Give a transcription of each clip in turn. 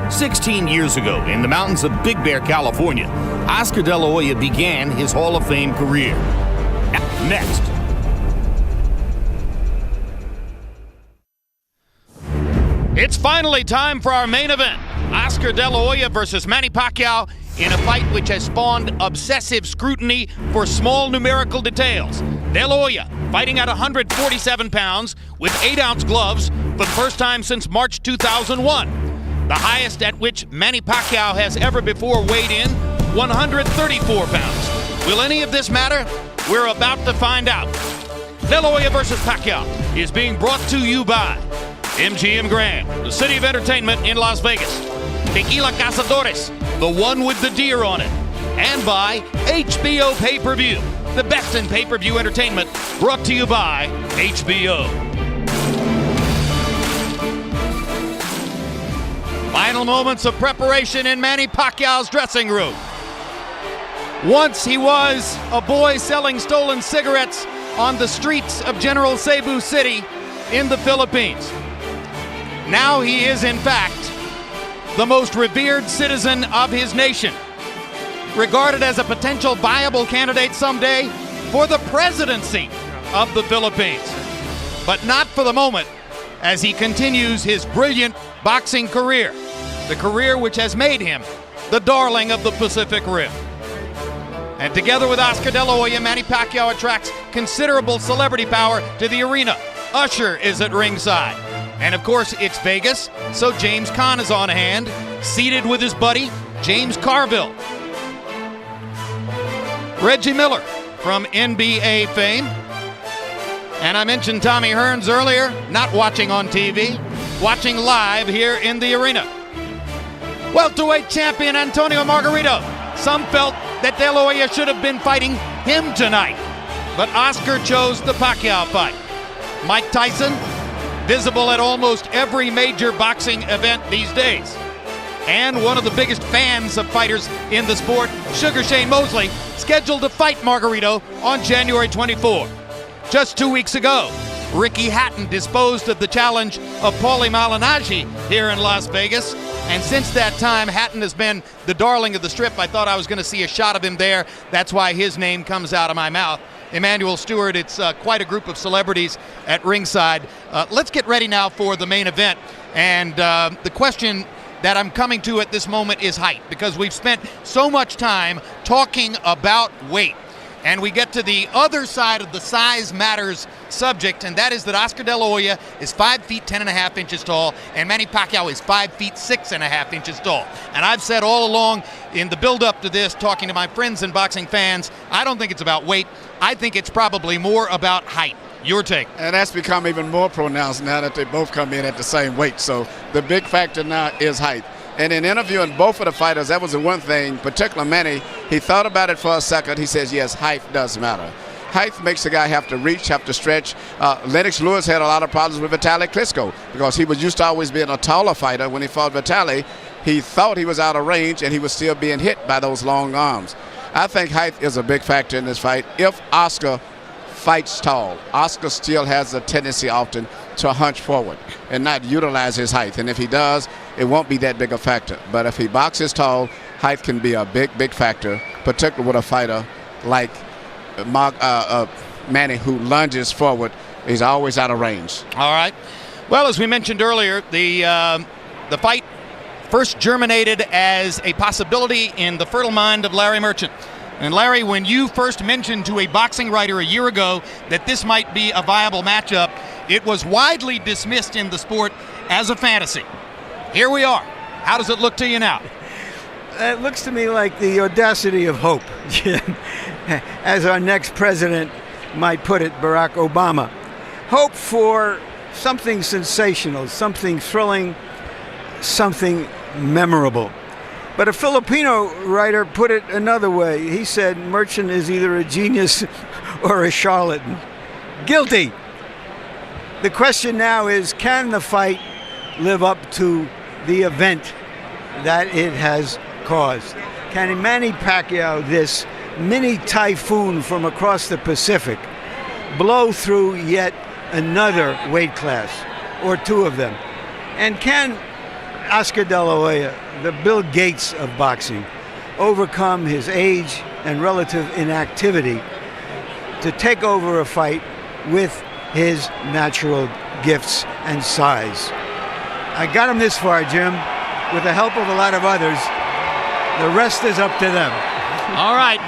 16 years ago, in the mountains of Big Bear, California, Oscar De La Hoya began his Hall of Fame career. Next. It's finally time for our main event. Oscar De La Hoya versus Manny Pacquiao in a fight which has spawned obsessive scrutiny for small numerical details. De La Hoya fighting at 147 pounds with 8-ounce gloves for the first time since March 2001. The highest at which Manny Pacquiao has ever before weighed in, 134 pounds. Will any of this matter? We're about to find out. De La Hoya versus Pacquiao is being brought to you by MGM Grand, the city of entertainment in Las Vegas. Tequila Cazadores, the one with the deer on it. And by HBO Pay-Per-View, the best in pay-per-view entertainment, brought to you by HBO. Final moments of preparation in Manny Pacquiao's dressing room. Once he was a boy selling stolen cigarettes on the streets of General Cebu City in the Philippines. Now he is, in fact, the most revered citizen of his nation, regarded as a potential viable candidate someday for the presidency of the Philippines. But not for the moment, as he continues his brilliant boxing career, the career which has made him the darling of the Pacific Rim. And together with Oscar De La Hoya, Manny Pacquiao attracts considerable celebrity power to the arena. Usher is at ringside. And of course, it's Vegas, so James Caan is on hand, seated with his buddy, James Carville. Reggie Miller from NBA fame. And I mentioned Tommy Hearns earlier, not watching on TV, watching live here in the arena. Welterweight champion Antonio Margarito. Some felt that De La Hoya should have been fighting him tonight, but Oscar chose the Pacquiao fight. Mike Tyson, visible at almost every major boxing event these days. And one of the biggest fans of fighters in the sport, Sugar Shane Mosley, scheduled to fight Margarito on January 24. Just 2 weeks ago, Ricky Hatton disposed of the challenge of Paulie Malignaggi here in Las Vegas. And since that time, Hatton has been the darling of the strip. I thought I was going to see a shot of him there. That's why his name comes out of my mouth. Emmanuel Stewart, it's quite a group of celebrities at ringside. Let's get ready now for the main event. And the question that I'm coming to at this moment is height, because we've spent so much time talking about weight. And we get to the other side of the size matters subject, and that is that Oscar De La Hoya is 5 feet 10.5 inches tall, and Manny Pacquiao is 5 feet 6.5 inches tall. And I've said all along in the build-up to this, talking to my friends and boxing fans, I don't think it's about weight. I think it's probably more about height. Your take? And that's become even more pronounced now that they both come in at the same weight. So the big factor now is height. And in interviewing both of the fighters, that was the one thing, particularly Manny, he thought about it for a second. He says, yes, height does matter. Height makes the guy have to reach, have to stretch. Lennox Lewis had a lot of problems with Vitaly Klitschko because he was used to always being a taller fighter. When he fought Vitaly, he thought he was out of range and he was still being hit by those long arms. I think height is a big factor in this fight. If Oscar fights tall, Oscar still has a tendency often to hunch forward and not utilize his height. And if he does, it won't be that big a factor. But if he boxes tall, height can be a big factor, particularly with a fighter like Manny, who lunges forward. He's always out of range. All right. Well, as we mentioned earlier, the fight first germinated as a possibility in the fertile mind of Larry Merchant. And Larry, when you first mentioned to a boxing writer a year ago that this might be a viable matchup, it was widely dismissed in the sport as a fantasy. Here we are. How does it look to you now? It looks to me like the audacity of hope, as our next president might put it, Barack Obama. Hope for something sensational, something thrilling, something memorable. But a Filipino writer put it another way. He said Merchant is either a genius or a charlatan. Guilty. The question now is, can the fight live up to the event that it has caused? Can Manny Pacquiao, this mini typhoon from across the Pacific, blow through yet another weight class or two of them? And can Oscar De La Hoya, the Bill Gates of boxing, overcome his age and relative inactivity to take over a fight with his natural gifts and size? I got him this far, Jim, with the help of a lot of others. The rest is up to them. All right.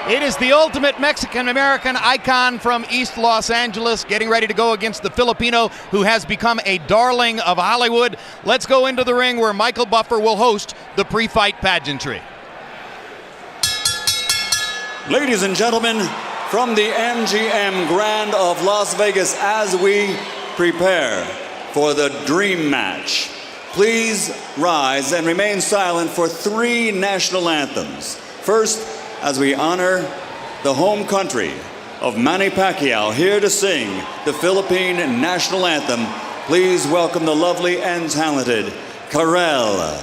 It is the ultimate Mexican-American icon from East Los Angeles getting ready to go against the Filipino who has become a darling of Hollywood. Let's go into the ring where Michael Buffer will host the pre-fight pageantry. Ladies and gentlemen, from the MGM Grand of Las Vegas, as we prepare for the dream match, please rise and remain silent for 3 national anthems. First, as we honor the home country of Manny Pacquiao, here to sing the Philippine national anthem, please welcome the lovely and talented Karel.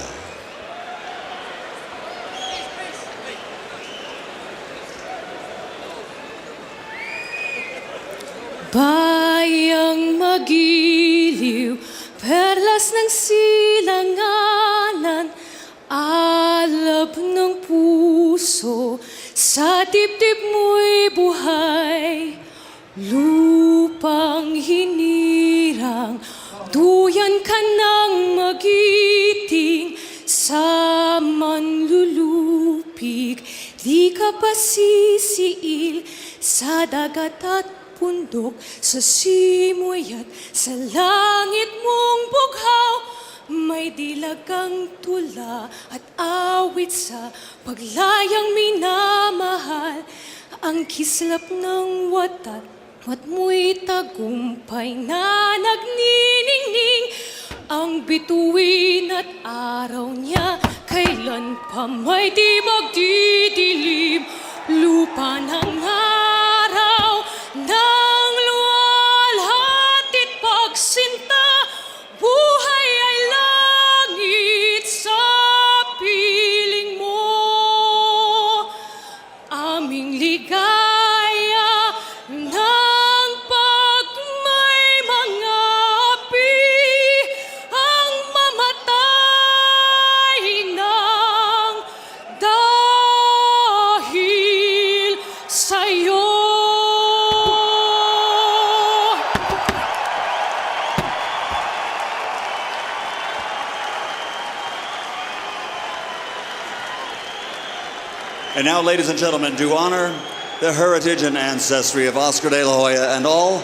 Bayang magiliw, perlas ng silanganan, alab ng puso, sa dibdib mo'y buhay. Lupang hinirang, duyan ka ng magiting, sa manlulupig, di ka pa sisiil, sa dagat at pundok, sa simoy at sa langit mong bughaw. May dilagang tula at awit sa paglayang minamahal. Ang kislap ng watat, mat mo'y tagumpay na nagniningning. Ang bituin at araw niya, kailan pa may di magdidilim. Lupa ng araw, ng luwalhati't pagsinta, buhay ay langit sa piling mo. Aming ligaya ng pagmay mga api, ang mamatay ng dahil sa'yo. And now, ladies and gentlemen, to honor the heritage and ancestry of Oscar De La Hoya and all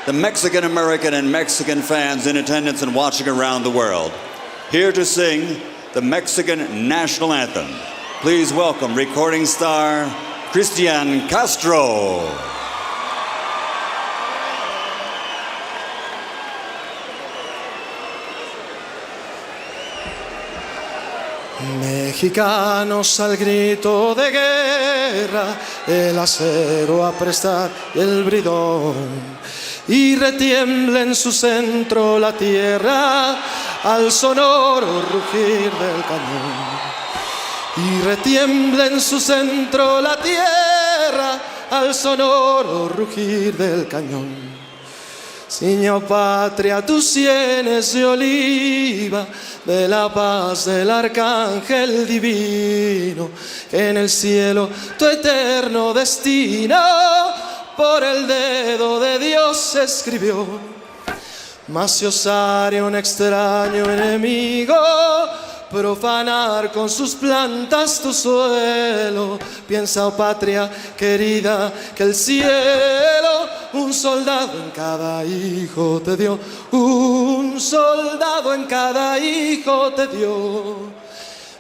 the Mexican-American and Mexican fans in attendance and watching around the world, here to sing the Mexican national anthem, please welcome recording star Cristian Castro. Mexicanos al grito de guerra, el acero a prestar y el bridón, y retiembla en su centro la tierra al sonoro rugir del cañón. Y retiembla en su centro la tierra al sonoro rugir del cañón. Ciño patria, tus sienes de oliva, de la paz del arcángel divino, que en el cielo tu eterno destino por el dedo de Dios se escribió. Mas si osare un extraño enemigo profanar con sus plantas tu suelo, piensa, oh patria querida, que el cielo un soldado en cada hijo te dio, un soldado en cada hijo te dio.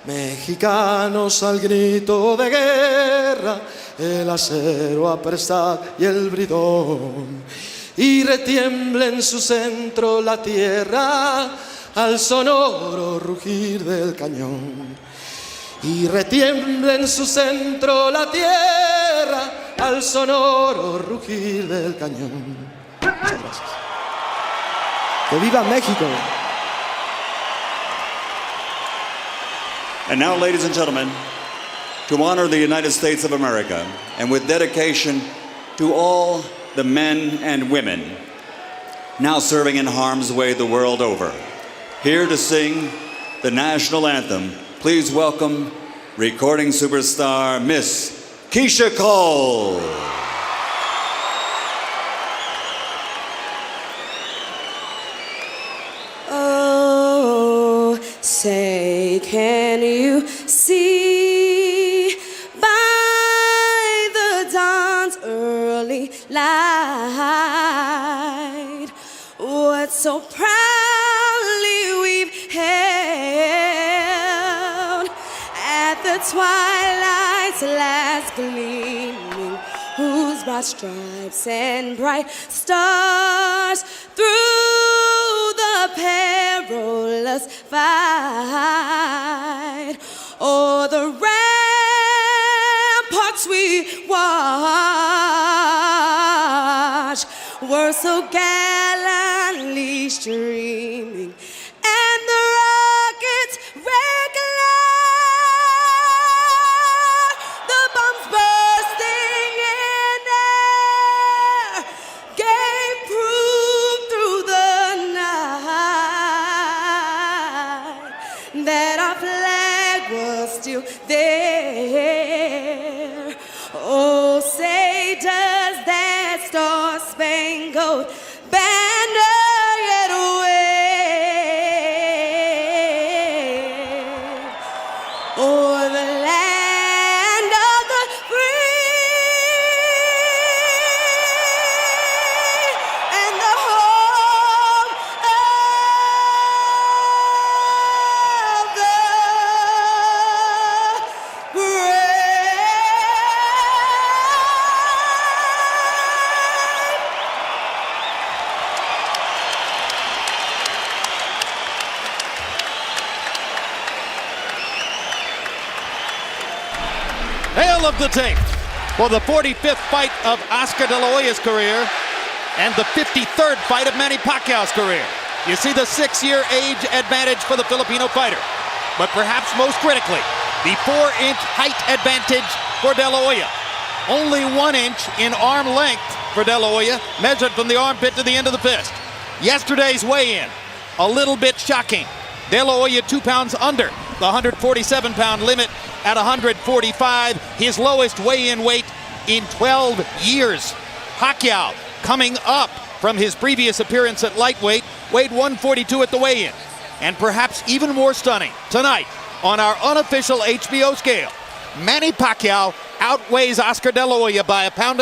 Mexicanos al grito de guerra, el acero a prestar y el bridón, y retiembla en su centro la tierra al sonoro rugir del cañón. Y retiembla en su centro la tierra al sonoro rugir del cañón. Muchas gracias. ¡Que viva México! And now, ladies and gentlemen, to honor the United States of America, and with dedication to all the men and women now serving in harm's way the world over, here to sing the national anthem, please welcome recording superstar Miss Keisha Cole. Oh, say, can you see by the dawn's early light what so proudly we've held at the twilight's last gleaming, whose broad stripes and bright stars through the perilous fight o'er the ramparts we watched were so gallantly streaming, and the rockets red glare, the bombs bursting in air, gave proof through the night that our flag was still there. Oh, say does that star-spangled banner yet wave o'er the land of the free and the home of the brave? Hail of the tape for the 45th fight of Oscar De La Hoya's career and the 53rd fight of Manny Pacquiao's career. You see the 6-year age advantage for the Filipino fighter, but perhaps most critically, the 4-inch height advantage for De La Hoya. Only 1 inch in arm length for De La Hoya, measured from the armpit to the end of the fist. Yesterday's weigh-in, a little bit shocking. De La Hoya 2 pounds under the 147-pound limit at 145, his lowest weigh-in weight in 12 years. Pacquiao, coming up from his previous appearance at lightweight, weighed 142 at the weigh-in. And perhaps even more stunning, tonight on our unofficial HBO scale, Manny Pacquiao outweighs Oscar De La Hoya by 1.5 pounds,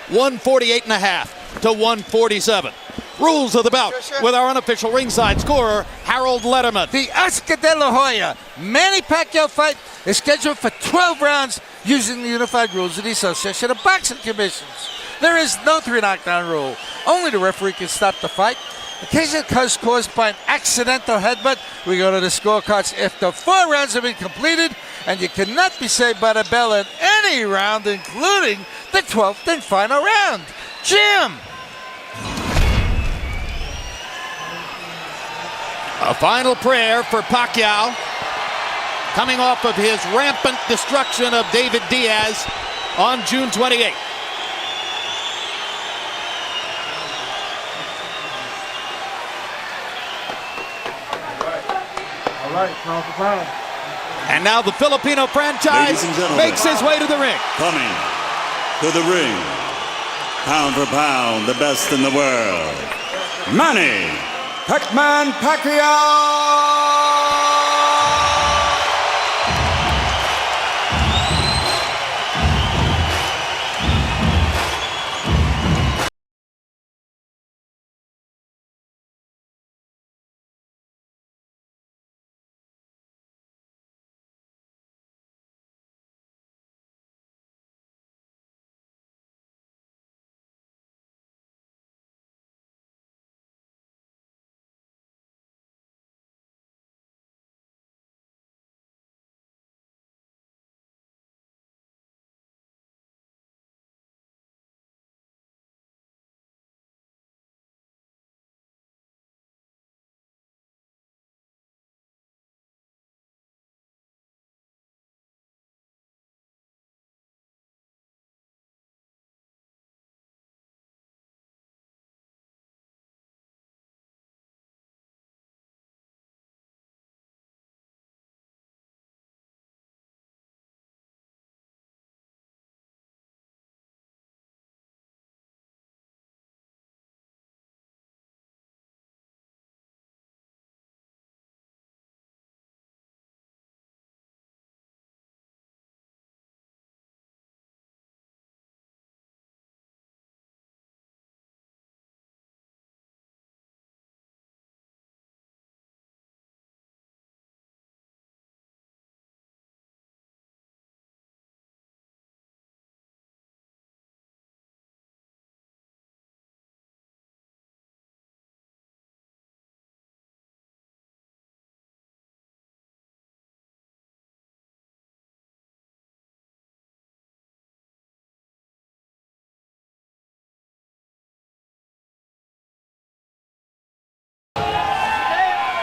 148.5 to 147. Rules of the bout with our unofficial ringside scorer, Harold Letterman. The Oscar De La Hoya Manny Pacquiao fight is scheduled for 12 rounds using the unified rules of the Association of Boxing Commissions. There is no 3 knockdown rule. Only the referee can stop the fight. In case it is caused by an accidental headbutt, we go to the scorecards if the 4 rounds have been completed, and you cannot be saved by the bell in any round, including the 12th and final round. Jim! A final prayer for Pacquiao, coming off of his rampant destruction of David Diaz on June 28th. All right, pound for pound. And now the Filipino franchise makes his way to the ring. Coming to the ring, pound for pound, the best in the world, Manny Pacquiao!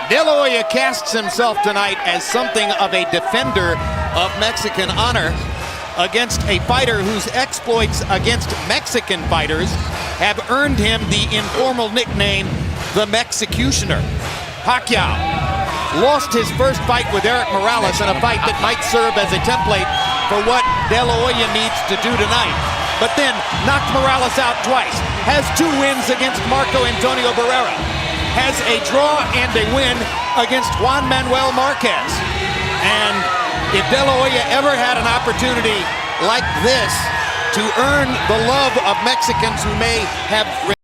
De La Hoya casts himself tonight as something of a defender of Mexican honor against a fighter whose exploits against Mexican fighters have earned him the informal nickname, the Mexicutioner. Pacquiao lost his first fight with Eric Morales in a fight that might serve as a template for what De La Hoya needs to do tonight, but then knocked Morales out twice, has 2 wins against Marco Antonio Barrera, has a draw and a win against Juan Manuel Marquez. And if De La Hoya ever had an opportunity like this to earn the love of Mexicans who may have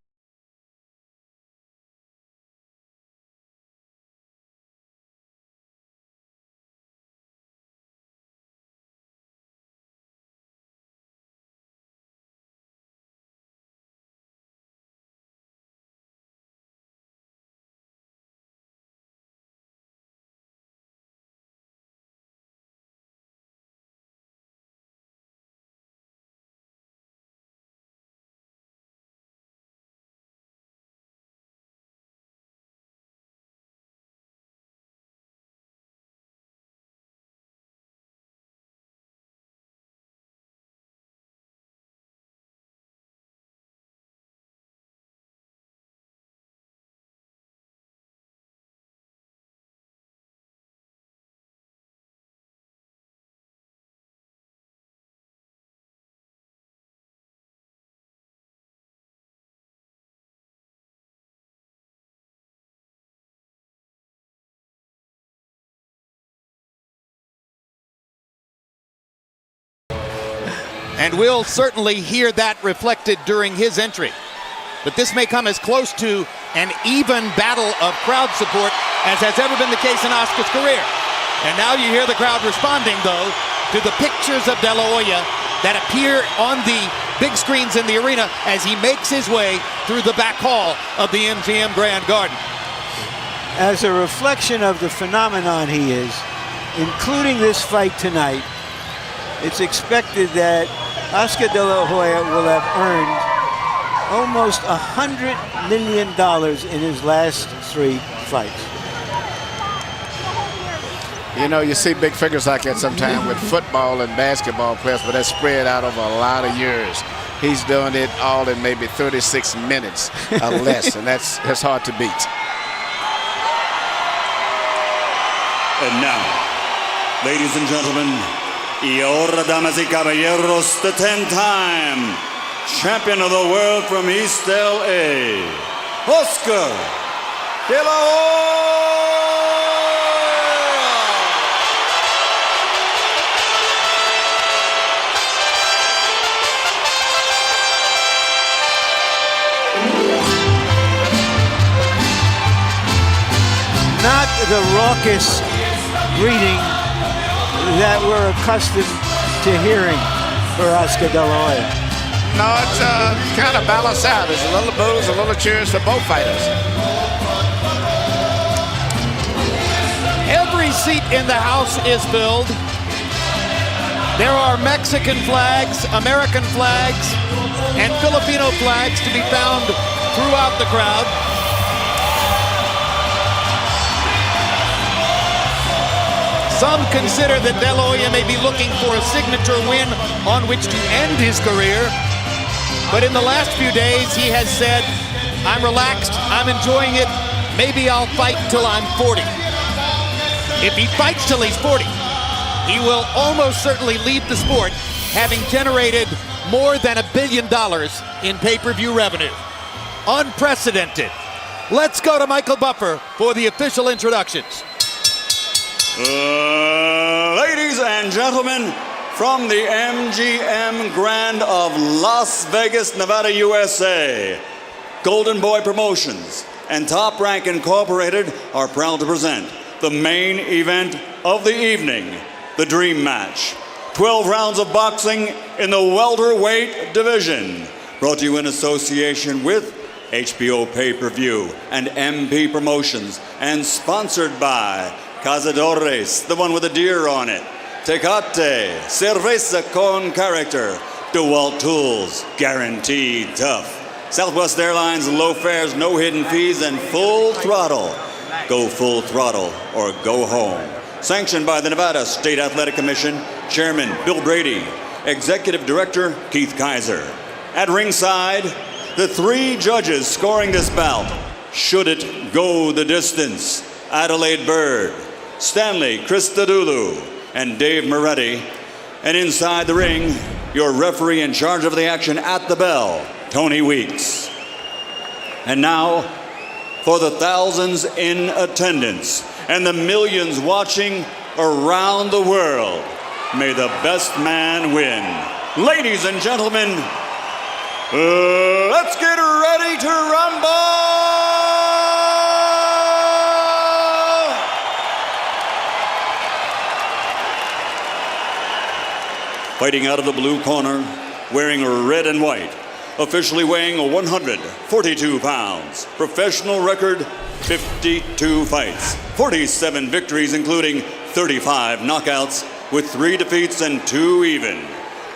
and we'll certainly hear that reflected during his entry. But this may come as close to an even battle of crowd support as has ever been the case in Oscar's career. And now you hear the crowd responding, though, to the pictures of De La Hoya that appear on the big screens in the arena as he makes his way through the back hall of the MGM Grand Garden. As a reflection of the phenomenon he is, including this fight tonight, it's expected that Oscar De La Hoya will have earned almost $100 million in his last 3 fights. You know, you see big figures like that sometimes with football and basketball players, but that's spread out over a lot of years. He's doing it all in maybe 36 minutes or less, and that's hard to beat. And now, ladies and gentlemen, y ahora, damas y caballeros, the 10-time champion of the world from East LA, Oscar De La Hoya! Not the raucous greeting that we're accustomed to hearing for Oscar De La Hoya. No, it's kind of balanced out. There's a little boos, a little cheers for both fighters. Every seat in the house is filled. There are Mexican flags, American flags, and Filipino flags to be found throughout the crowd. Some consider that De La Hoya may be looking for a signature win on which to end his career. But in the last few days, he has said, I'm relaxed, I'm enjoying it, maybe I'll fight till I'm 40. If he fights till he's 40, he will almost certainly leave the sport having generated more than $1 billion in pay-per-view revenue. Unprecedented. Let's go to Michael Buffer for the official introductions. Ladies and gentlemen, from the MGM Grand of Las Vegas, Nevada, USA, Golden Boy Promotions and Top Rank Incorporated are proud to present the main event of the evening, the Dream Match. 12 rounds of boxing in the welterweight division. Brought to you in association with HBO Pay-Per-View and MP Promotions, and sponsored by Cazadores, the one with the deer on it, Tecate, Cerveza con Character, DeWalt Tools, guaranteed tough, Southwest Airlines, low fares, no hidden fees, and full throttle. Go full throttle or go home. Sanctioned by the Nevada State Athletic Commission, Chairman Bill Brady, Executive Director Keith Kaiser. At ringside, the 3 judges scoring this bout. Should it go the distance? Adelaide Bird, Stanley Christodoulou, and Dave Moretti. And inside the ring, your referee in charge of the action at the bell, Tony Weeks. And now, for the thousands in attendance and the millions watching around the world, may the best man win. Ladies and gentlemen, let's get ready to rumble! Fighting out of the blue corner, wearing red and white, officially weighing 142 pounds, professional record 52 fights, 47 victories including 35 knockouts with 3 defeats and 2 even.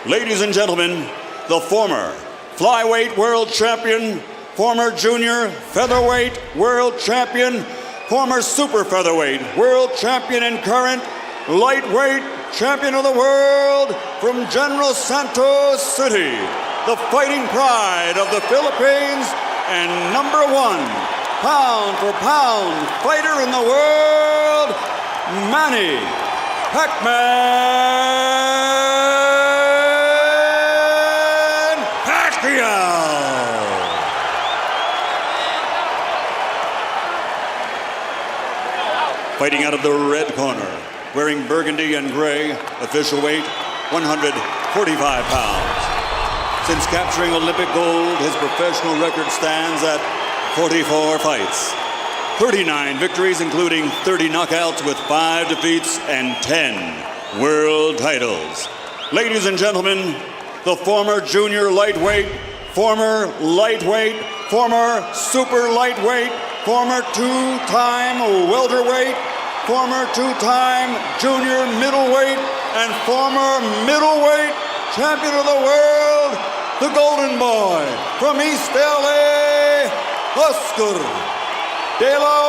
Ladies and gentlemen, the former flyweight world champion, former junior featherweight world champion, former super featherweight world champion and current lightweight champion of the world from General Santos City, the fighting pride of the Philippines and #1 pound for pound fighter in the world, Manny Pacquiao. Fighting out of the red corner, wearing burgundy and gray, official weight 145 pounds. Since capturing Olympic gold, his professional record stands at 44 fights, 39 victories including 30 knockouts with 5 defeats and 10 world titles. Ladies and gentlemen, the former junior lightweight, former lightweight, former super lightweight, former 2-time welterweight, former 2-time junior middleweight, and former middleweight champion of the world, the Golden Boy from East LA, Oscar De La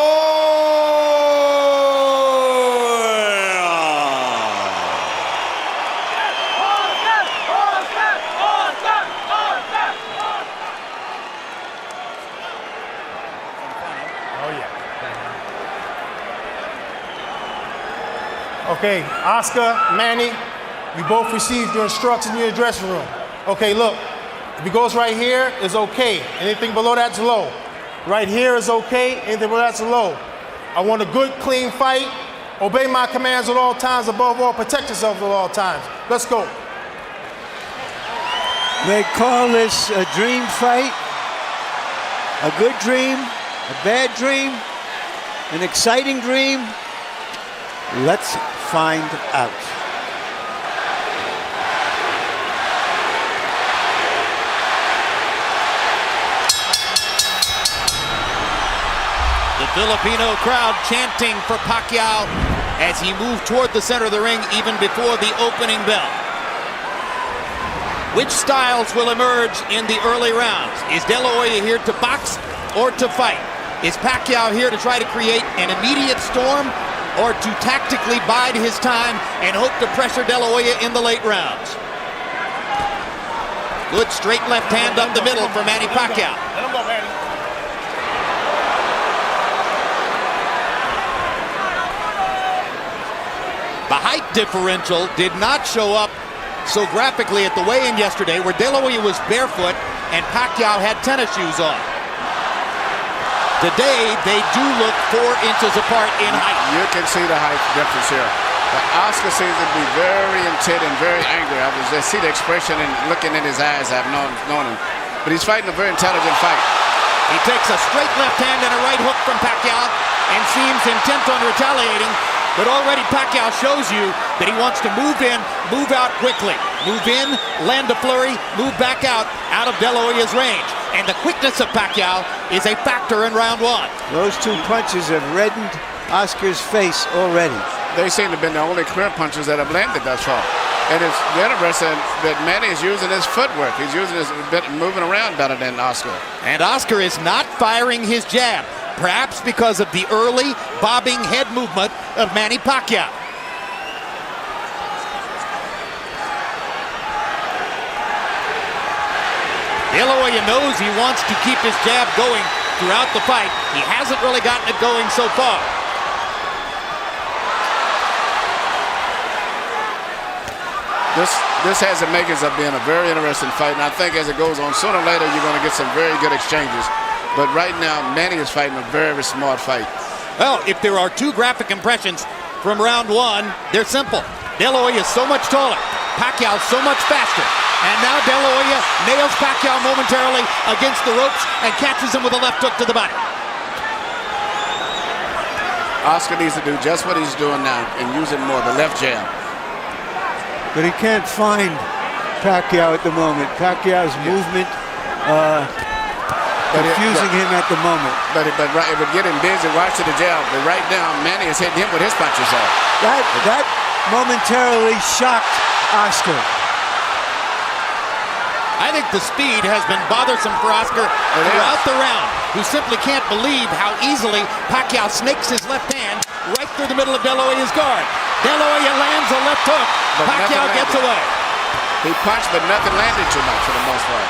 Okay, Oscar, Manny, you both received your instructions in your dressing room. Okay, look, if it goes right here, it's okay. Anything below that's low. Right here is okay, anything below that's low. I want a good, clean fight. Obey my commands at all times. Above all, protect yourself at all times. Let's go. They call this a dream fight, a good dream, a bad dream, an exciting dream. Let's find out. The Filipino crowd chanting for Pacquiao as he moved toward the center of the ring even before the opening bell. Which styles will emerge in the early rounds? Is De La Hoya here to box or to fight? Is Pacquiao here to try to create an immediate storm or to tactically bide his time and hope to pressure De La Hoya in the late rounds? Good straight left hand up the middle for Manny Pacquiao. Let him go, Manny. The height differential did not show up so graphically at the weigh-in yesterday, where De La Hoya was barefoot and Pacquiao had tennis shoes on. Today, they do look 4 inches apart in height. You can see the height difference here. But Oscar seems to be very intent and very angry. I was just see the expression and looking in his eyes. I've known him. But he's fighting a very intelligent fight. He takes a straight left hand and a right hook from Pacquiao and seems intent on retaliating. But already Pacquiao shows you that he wants to move in, move out quickly. Move in, land a flurry, move back out of De La Hoya's range. And the quickness of Pacquiao is a factor in round 1. Those 2 punches have reddened Oscar's face already. They seem to have been the only clear punches that have landed thus far. And it's interesting that Manny is using his footwork. He's using his moving around better than Oscar. And Oscar is not firing his jab. perhaps because of the early bobbing head movement of Manny Pacquiao. De La Hoya knows he wants to keep his jab going throughout the fight. He hasn't really gotten it going so far. This has the makings of being a very interesting fight, and I think as it goes on, sooner or later you're going to get some very good exchanges. But right now, Manny is fighting a very smart fight. Well, if there are two graphic impressions from round one, they're simple. De La Hoya is so much taller, Pacquiao so much faster. And now De La Hoya nails Pacquiao momentarily against the ropes and catches him with a left hook to the body. Oscar needs to do just what he's doing now and use it more, the left jab. But he can't find Pacquiao at the moment. Pacquiao's movement confusing him at the moment. But right, it would get him busy watching the jab. But right now, Manny is hitting him with his punches off. That momentarily shocked Oscar. I think the speed has been bothersome for Oscar throughout the round, who simply can't believe how easily Pacquiao snakes his left hand right through the middle of De La Hoya's guard. De La Hoya lands a left hook. Pacquiao gets away. He punched, but nothing landed too much for the most part.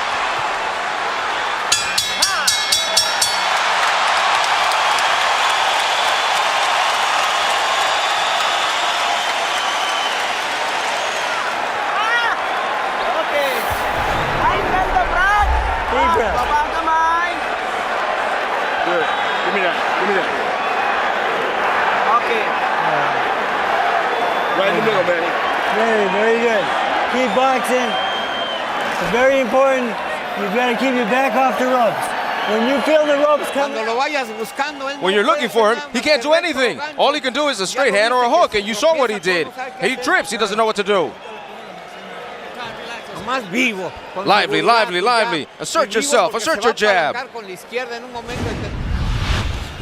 Very good. Keep boxing. It's very important. You've got to keep your back off the ropes. When you feel the ropes coming. When you're looking for him, he can't do anything. All he can do is a straight hand or a hook, and you saw what he did. He trips. He doesn't know what to do. Lively, lively, lively. Assert yourself. Assert your jab.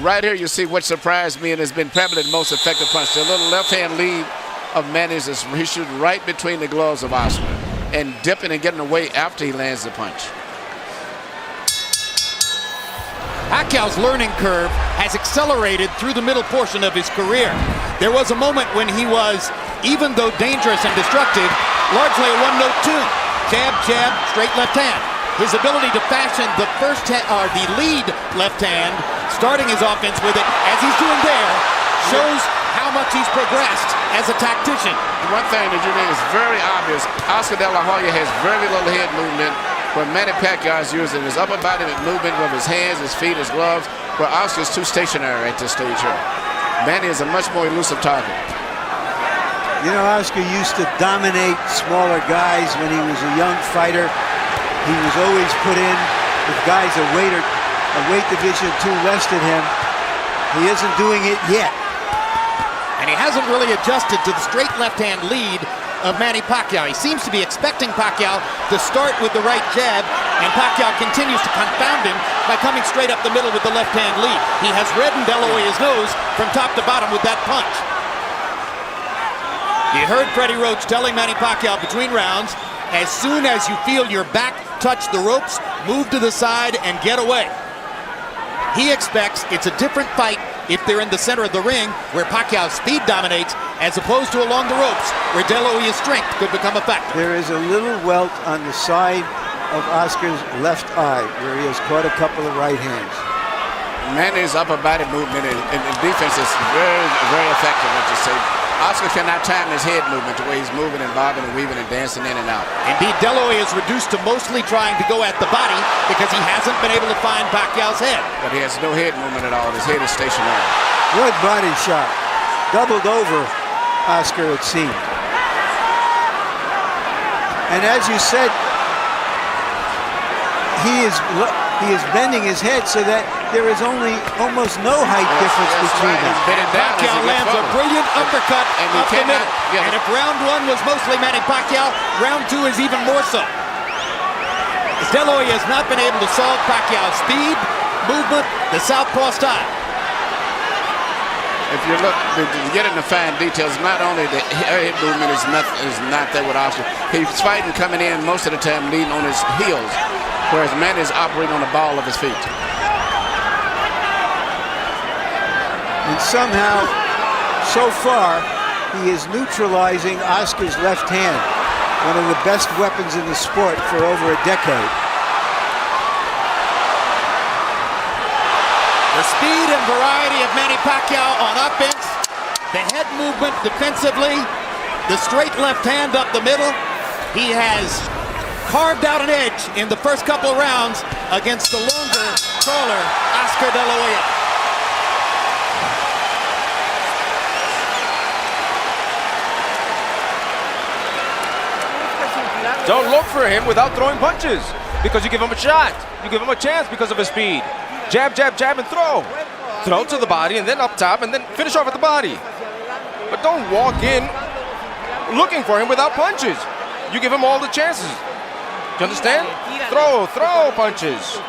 Right here, you see what surprised me and has been probably the most effective punch. The little left-hand lead of Manny's is he shooting right between the gloves of Oscar and dipping and getting away after he lands the punch. Pacquiao's learning curve has accelerated through the middle portion of his career. There was a moment when he was, even though dangerous and destructive, largely a one-note tune. Jab, jab, straight left hand. His ability to fashion the the lead left hand, starting his offense with it, as he's doing there, shows how much he's progressed as a tactician. One thing that you think is very obvious, Oscar De La Hoya has very little head movement, where Manny Pacquiao is using his upper body movement with his hands, his feet, his gloves, where Oscar's too stationary at this stage here. Manny is a much more elusive target. You know, Oscar used to dominate smaller guys when he was a young fighter. He was always put in with guys a weight division too less than him. He isn't doing it yet. And he hasn't really adjusted to the straight left-hand lead of Manny Pacquiao. He seems to be expecting Pacquiao to start with the right jab, and Pacquiao continues to confound him by coming straight up the middle with the left-hand lead. He has reddened De La Hoya's nose from top to bottom with that punch. You heard Freddie Roach telling Manny Pacquiao between rounds, as soon as you feel your back touch the ropes, move to the side and get away. He expects it's a different fight if they're in the center of the ring, where Pacquiao's speed dominates, as opposed to along the ropes, where De La Hoya's strength could become a factor. There is a little welt on the side of Oscar's left eye, where he has caught a couple of right hands. Manny's upper body movement and defense is very, very effective, what you say. Oscar cannot time his head movement the way he's moving and bobbing and weaving and dancing in and out. Indeed, De La Hoya is reduced to mostly trying to go at the body because he hasn't been able to find Pacquiao's head. But he has no head movement at all. His head is stationary. Good body shot. Doubled over Oscar, it seemed. And as you said, he is bending his head so that there is almost no height difference between them. Pacquiao lands a brilliant uppercut up the middle. And if round one was mostly Manny Pacquiao, round two is even more so. De La Hoya has not been able to solve Pacquiao's speed, movement, the southpaw style. If you look, to get into fine details, not only the head movement is not there with Oscar. He's fighting coming in most of the time leading on his heels, whereas Manny is operating on the ball of his feet. And somehow, so far, he is neutralizing Oscar's left hand, one of the best weapons in the sport for over a decade. The speed and variety of Manny Pacquiao on offense, the head movement defensively, the straight left hand up the middle. He has carved out an edge in the first couple of rounds against the longer, taller Oscar De La Hoya. Don't look for him without throwing punches, because you give him a shot. You give him a chance because of his speed. Jab, jab, jab, and throw. Throw to the body, and then up top, and then finish off at the body. But don't walk in looking for him without punches. You give him all the chances. Do you understand? Throw punches.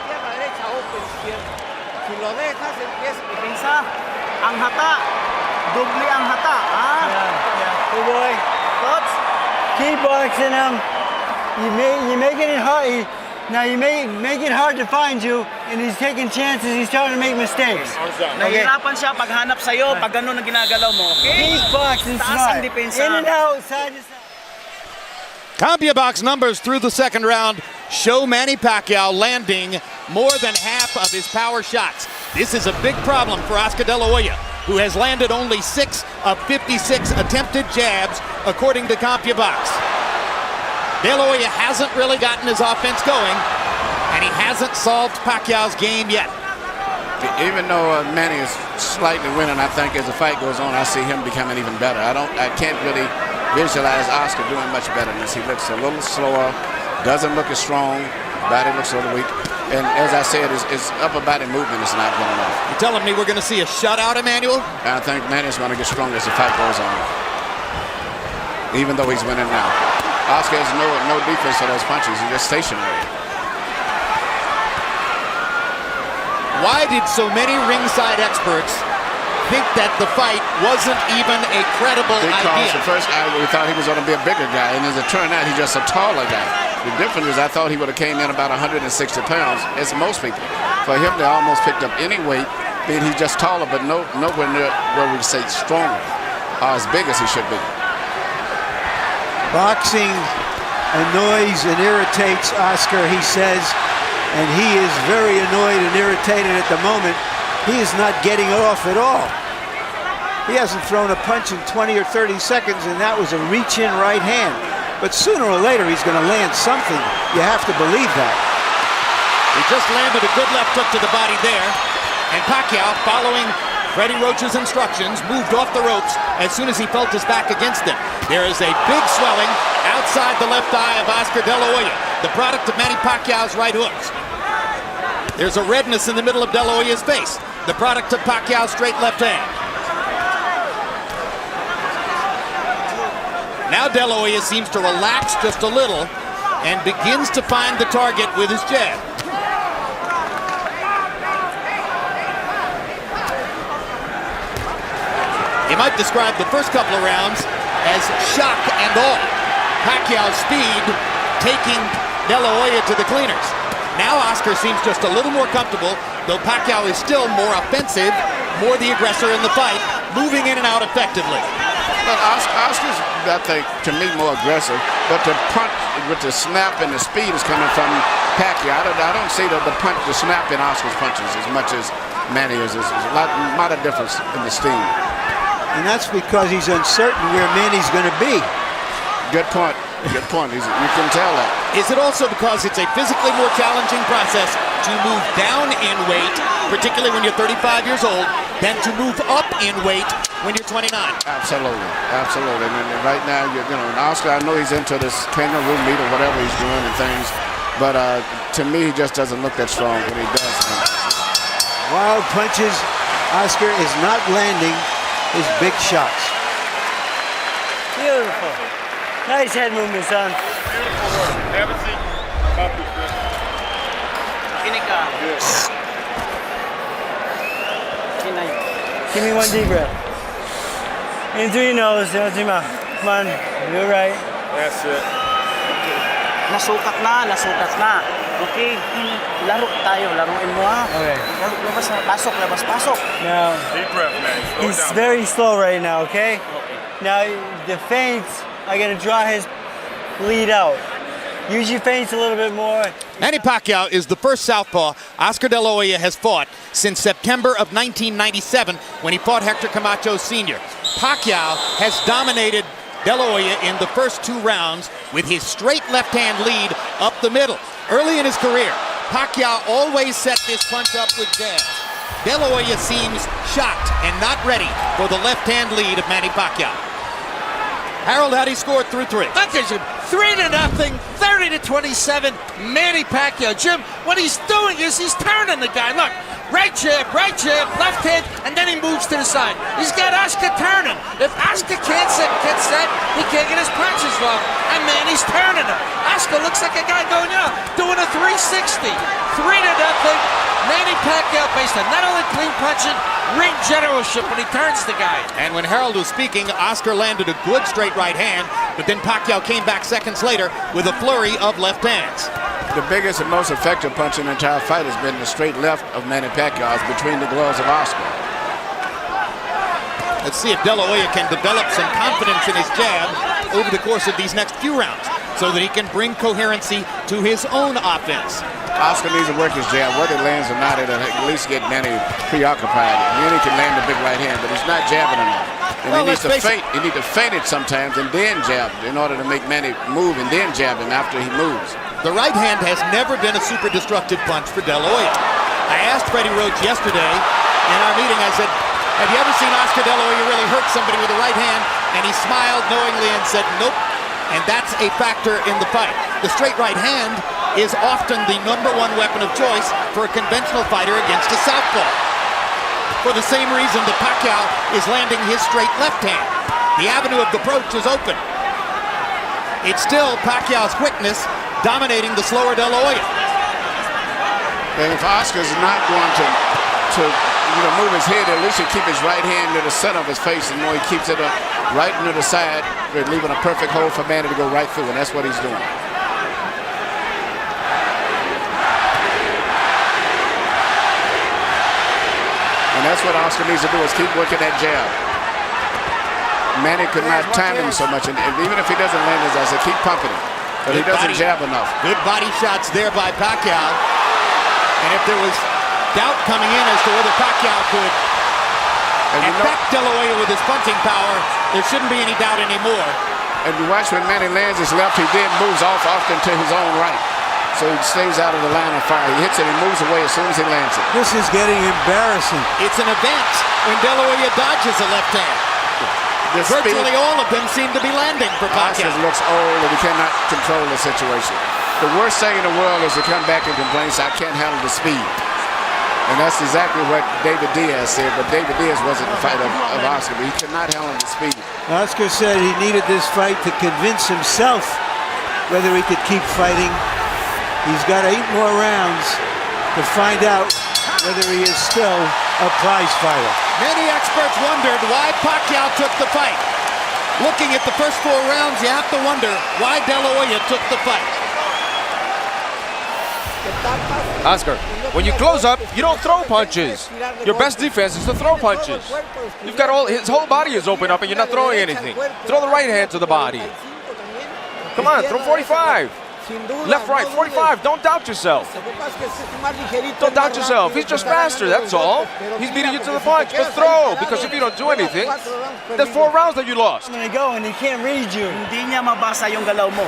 Ang hata. Dubli ang hata. Hey boy. Thoughts? Keep boxing him. You making it hard. Now you make it hard to find you, and he's taking chances. He's trying to make mistakes. Nahihirapan siya paghanap sa'yo pag gano'n ang ginagalaw mo. Okay? Keep boxing smart. In and out, side to side. CompuBox numbers through the second round show Manny Pacquiao landing more than half of his power shots. This is a big problem for Oscar De La Hoya, who has landed only 6 of 56 attempted jabs, according to CompuBox. De La Hoya hasn't really gotten his offense going, and he hasn't solved Pacquiao's game yet. Even though Manny is slightly winning, I think as the fight goes on, I see him becoming even better. I can't really visualize Oscar doing much better than this. He looks a little slower, doesn't look as strong, body looks a little weak. And as I said, his upper body movement is not going off. You're telling me we're going to see a shutout, Emmanuel? I think Manny's going to get stronger as the fight goes on, even though he's winning now. Oscar has no defense for those punches. He's just stationary. Why did so many ringside experts think that the fight wasn't even a credible idea? Because the first we thought he was going to be a bigger guy, and as it turned out, he's just a taller guy. The difference is I thought he would have came in about 160 pounds, as most people. For him to almost picked up any weight, then he's just taller, but nowhere near where we say stronger or as big as he should be. Boxing annoys and irritates Oscar, he says, and he is very annoyed and irritated at the moment. He is not getting off at all. He hasn't thrown a punch in 20 or 30 seconds, and that was a reach-in right hand. But sooner or later, he's going to land something. You have to believe that. He just landed a good left hook to the body there, and Pacquiao, following Freddie Roach's instructions, moved off the ropes as soon as he felt his back against him. There is a big swelling outside the left eye of Oscar De La Hoya, the product of Manny Pacquiao's right hooks. There's a redness in the middle of De La Hoya's face, the product of Pacquiao's straight left hand. Now De La Hoya seems to relax just a little and begins to find the target with his jab. You might describe the first couple of rounds as shock and awe. Pacquiao's speed taking De La Hoya to the cleaners. Now Oscar seems just a little more comfortable, though Pacquiao is still more offensive, more the aggressor in the fight, moving in and out effectively. But Oscar's, I think, to me, more aggressive. But the punch with the snap and the speed is coming from Pacquiao. I don't see the punch, the snap in Oscar's punches as much as Manny is. There's a lot of difference in the steam. And that's because he's uncertain where Manny's going to be. Good point. Good point. You can tell that. Is it also because it's a physically more challenging process to move down in weight, particularly when you're 35 years old, than to move up in weight when you're 29? Absolutely. Absolutely. And right now, Oscar, I know he's into this kangaroo meat or whatever he's doing and things, but to me, he just doesn't look that strong when he does. Wild punches. Oscar is not landing his big shots. Beautiful. Nice head movement, son. Beautiful work. Haven't seen you accomplish this. Give me one deep breath. In through your nose, out through your mouth. Come on, you're right. That's it. Nasukat na. Okay, laro tayo. Laruin mo ha. Okay. Labas na. Pasok, labas, pasok. Now, Deep breath, man. he's very slow right now, okay? Now, the feints are going to draw his lead out. Use your feints a little bit more. Manny Pacquiao is the first southpaw Oscar De La Hoya has fought since September of 1997 when he fought Hector Camacho Sr. Pacquiao has dominated De La Hoya in the first 2 rounds with his straight left-hand lead up the middle. Early in his career, Pacquiao always set this punch up with jabs. De La Hoya seems shocked and not ready for the left-hand lead of Manny Pacquiao. Harold, how he scored through 3. Look at him, 3-0, 30-27. Manny Pacquiao. Jim, what he's doing is he's turning the guy. Look, right jab, left hand, and then he moves to the side. He's got Oscar turning. If Oscar can't get set, he can't get his punches off. And Manny's turning him. Oscar looks like a guy going out, doing a 360. 3-0. Manny Pacquiao based on not only clean punching, ring generalship when he turns the guy. And when Harold was speaking, Oscar landed a good straight right hand, but then Pacquiao came back seconds later with a flurry of left hands. The biggest and most effective punch in the entire fight has been the straight left of Manny Pacquiao between the gloves of Oscar. Let's see if De La Hoya can develop some confidence in his jab over the course of these next few rounds so that he can bring coherency to his own offense. Oscar needs to work his jab. Whether it lands or not, it'll at least get Manny preoccupied. Manny can land the big right hand, but he's not jabbing enough. And Well, he needs to let's face feint. He needs to feint it sometimes and then jab in order to make Manny move and then jab him after he moves. The right hand has never been a super destructive punch for De La Hoya. I asked Freddie Roach yesterday in our meeting, I said, have you ever seen Oscar De La Hoya really hurt somebody with the right hand? And he smiled knowingly and said, nope. And that's a factor in the fight. The straight right hand is often the #1 weapon of choice for a conventional fighter against a southpaw. For the same reason that Pacquiao is landing his straight left hand. The avenue of approach is open. It's still Pacquiao's quickness dominating the slower De La Hoya. And if Oscar's not going to move his head, at least he'll keep his right hand to the center of his face, and he keeps it right into the side, leaving a perfect hole for Manny to go right through, and that's what he's doing. And that's what Oscar needs to do, is keep working that jab. Manny could not time him so much, and even if he doesn't land his eyes, keep pumping him. But he doesn't jab enough. Good body shots there by Pacquiao. And if there was doubt coming in as to whether Pacquiao could affect De La Hoya with his punching power, there shouldn't be any doubt anymore. And you watch when Manny lands his left, he then moves off often to his own right. So he stays out of the line of fire. He hits it and moves away as soon as he lands it. This is getting embarrassing. It's an event when De La Hoya dodges a left hand. Virtually all of them seem to be landing for Pacquiao. Oscar looks old and he cannot control the situation. The worst thing in the world is to come back and complain, I can't handle the speed. And that's exactly what David Diaz said, but David Diaz wasn't the fighter of Oscar, but he could not handle the speed. Oscar said he needed this fight to convince himself whether he could keep fighting. He's got 8 more rounds to find out whether he is still a prize fighter. Many experts wondered why Pacquiao took the fight. Looking at the first 4 rounds, you have to wonder why De La Hoya took the fight. Oscar, when you close up, you don't throw punches. Your best defense is to throw punches. You've got his whole body is open up and you're not throwing anything. Throw the right hand to the body. Come on, throw 45. Left, right, 45. Don't doubt yourself. Don't doubt yourself. He's just faster, that's all. He's beating you to the punch. But throw, because if you don't do anything, there's 4 rounds that you lost. I'm gonna go and he can't read you. Hindi niya mabasa yung galaw mo.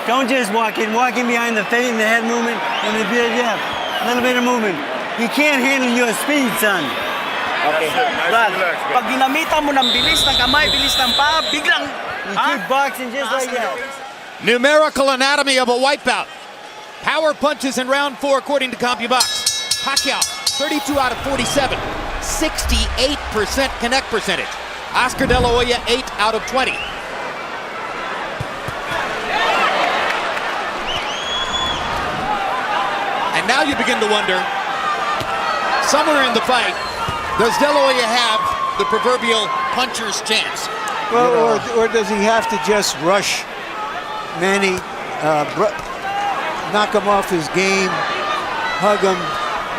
Don't just walk in behind the feint and the head movement and the jab. A little bit of movement. He can't handle your speed, son. Okay. Brad, pag ginamitan mo ng bilis ng kamay, bilis ng paa, biglang... You keep boxing just like that. Numerical anatomy of a wipeout. Power punches in round 4 according to CompuBox. Pacquiao, 32 out of 47. 68% connect percentage. Oscar De La Hoya, 8 out of 20. And now you begin to wonder, somewhere in the fight, does De La Hoya have the proverbial puncher's chance? Well, or does he have to just rush Manny knock him off his game, hug him,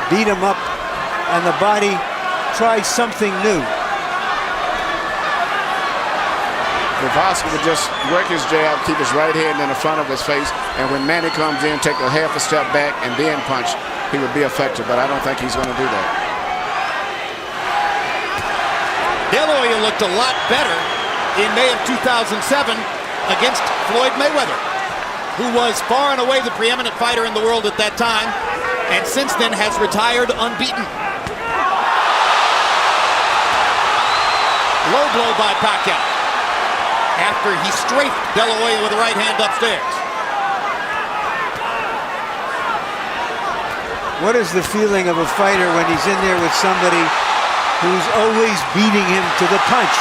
beat him up, and the body tries something new. If Oscar would just work his jab, keep his right hand in the front of his face, and when Manny comes in, take a half a step back and then punch, he would be effective, but I don't think he's going to do that. De La Hoya looked a lot better in May of 2007 against Floyd Mayweather, who was far and away the preeminent fighter in the world at that time, and since then has retired unbeaten. Low blow by Pacquiao after he strafed De La Hoya with the right hand upstairs. What is the feeling of a fighter when he's in there with somebody who's always beating him to the punch?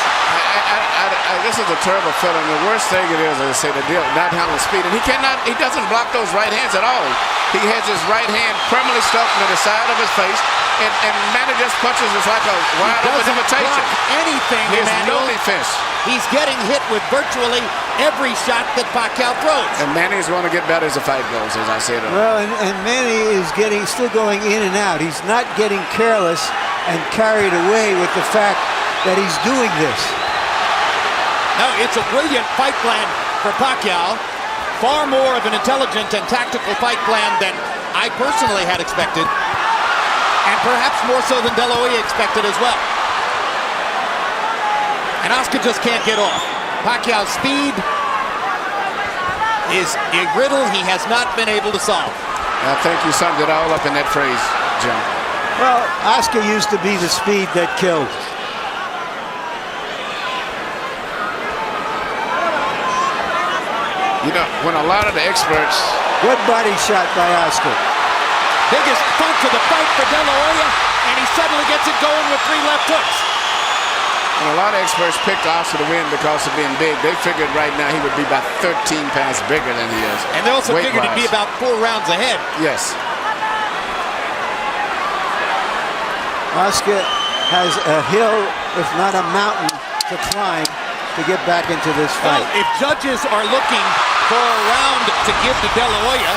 This is a terrible feeling. The worst thing it is, as I say, the deal, not handling speed. And he doesn't block those right hands at all. He has his right hand permanently stuck to the side of his face, and Manny just punches us like a wide open invitation. Anything, He has no Emmanuel. defense. He's getting hit with virtually every shot that Pacquiao throws. And Manny's going to get better as the fight goes, as I said earlier. Well, and Manny is still going in and out. He's not getting careless and carried away with the fact that he's doing this. No, it's a brilliant fight plan for Pacquiao. Far more of an intelligent and tactical fight plan than I personally had expected. And perhaps more so than De La Hoya expected as well. And Oscar just can't get off. Pacquiao's speed is a riddle he has not been able to solve. I think you summed it all up in that phrase, Jim. Well, Oscar used to be the speed that killed. You know, when a lot of the experts... Good body shot by Oscar. Biggest thunk of the fight for De La Hoya, and he suddenly gets it going with 3 left hooks. And a lot of experts picked Oscar to win because of being big. They figured right now he would be about 13 pounds bigger than he is. And they also figured he'd be about 4 rounds ahead. Yes. Oscar has a hill, if not a mountain, to climb to get back into this fight. Well, if judges are looking for a round to give to De La Hoya,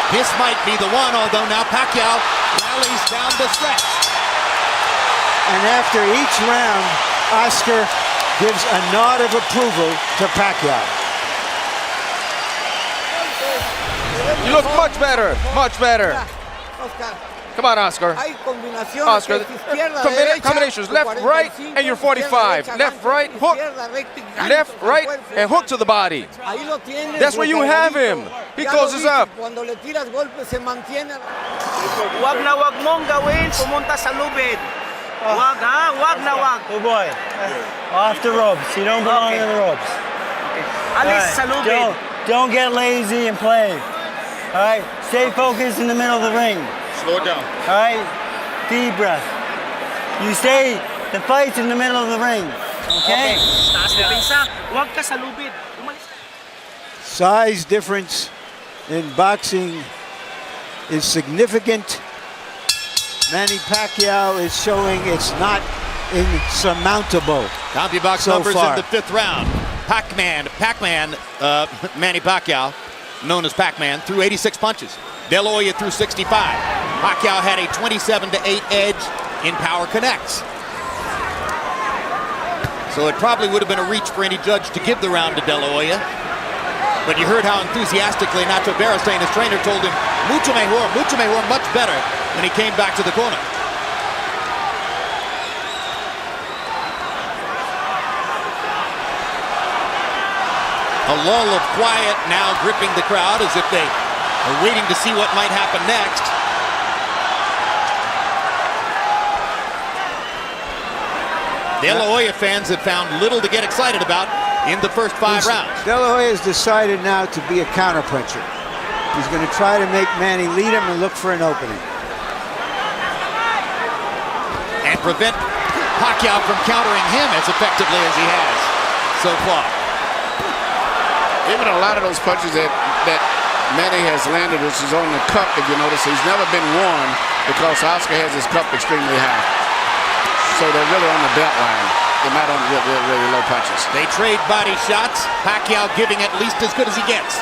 this might be the one, although now Pacquiao rallies down the stretch. And after each round, Oscar gives a nod of approval to Pacquiao. You look much better, much better. Come on, Oscar. Oscar, combinations, left, right, and you're 45. Left, right, hook. Left, right, and hook to the body. That's where you have him. He closes up. Wag na wag mong gawin, pumunta sa lubid. Wag ha, wag na wag. Oh boy, off the ropes. You don't belong in the ropes. Alis sa lubid. Don't get lazy and play. All right, stay focused in the middle of the ring. Slow it down. All right, deep breath. You stay, the fight's in the middle of the ring. Okay? Taas na pinsa, wag ka sa lubid. Size difference in boxing is significant. Manny Pacquiao is showing it's not insurmountable. CompuBox so numbers far. in the 5th round. Manny Pacquiao, known as Pac-Man, threw 86 punches. De La Hoya threw 65. Pacquiao had a 27-8 edge in power connects. So it probably would have been a reach for any judge to give the round to De La Hoya. But you heard how enthusiastically Nacho Beristain, his trainer, told him, mucho mejor, much better, when he came back to the corner. A lull of quiet now gripping the crowd as if they are waiting to see what might happen next. De La Hoya fans have found little to get excited about in the first 5 rounds. De La Hoya has decided now to be a counterpuncher. He's going to try to make Manny lead him and look for an opening. And prevent Pacquiao from countering him as effectively as he has so far. Even a lot of those punches that Manny has landed, which is on the cup, if you notice, he's never been worn because Oscar has his cup extremely high. So they're really on the belt line. They're not on really low punches. They trade body shots. Pacquiao giving at least as good as he gets.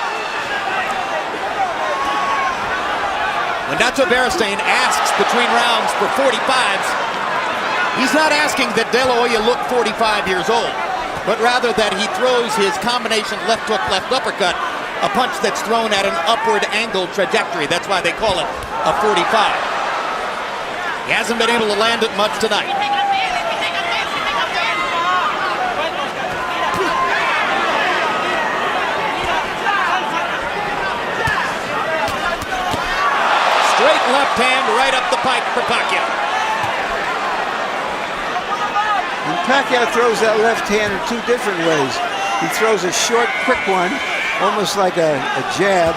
When Nacho Beristain asks between rounds for 45s, he's not asking that De La Hoya look 45 years old, but rather that he throws his combination left hook, left uppercut, a punch that's thrown at an upward angle trajectory. That's why they call it a 45. He hasn't been able to land it much tonight. Straight left hand right up the pipe for Pacquiao. And Pacquiao throws that left hand in two different ways. He throws a short, quick one, almost like a jab,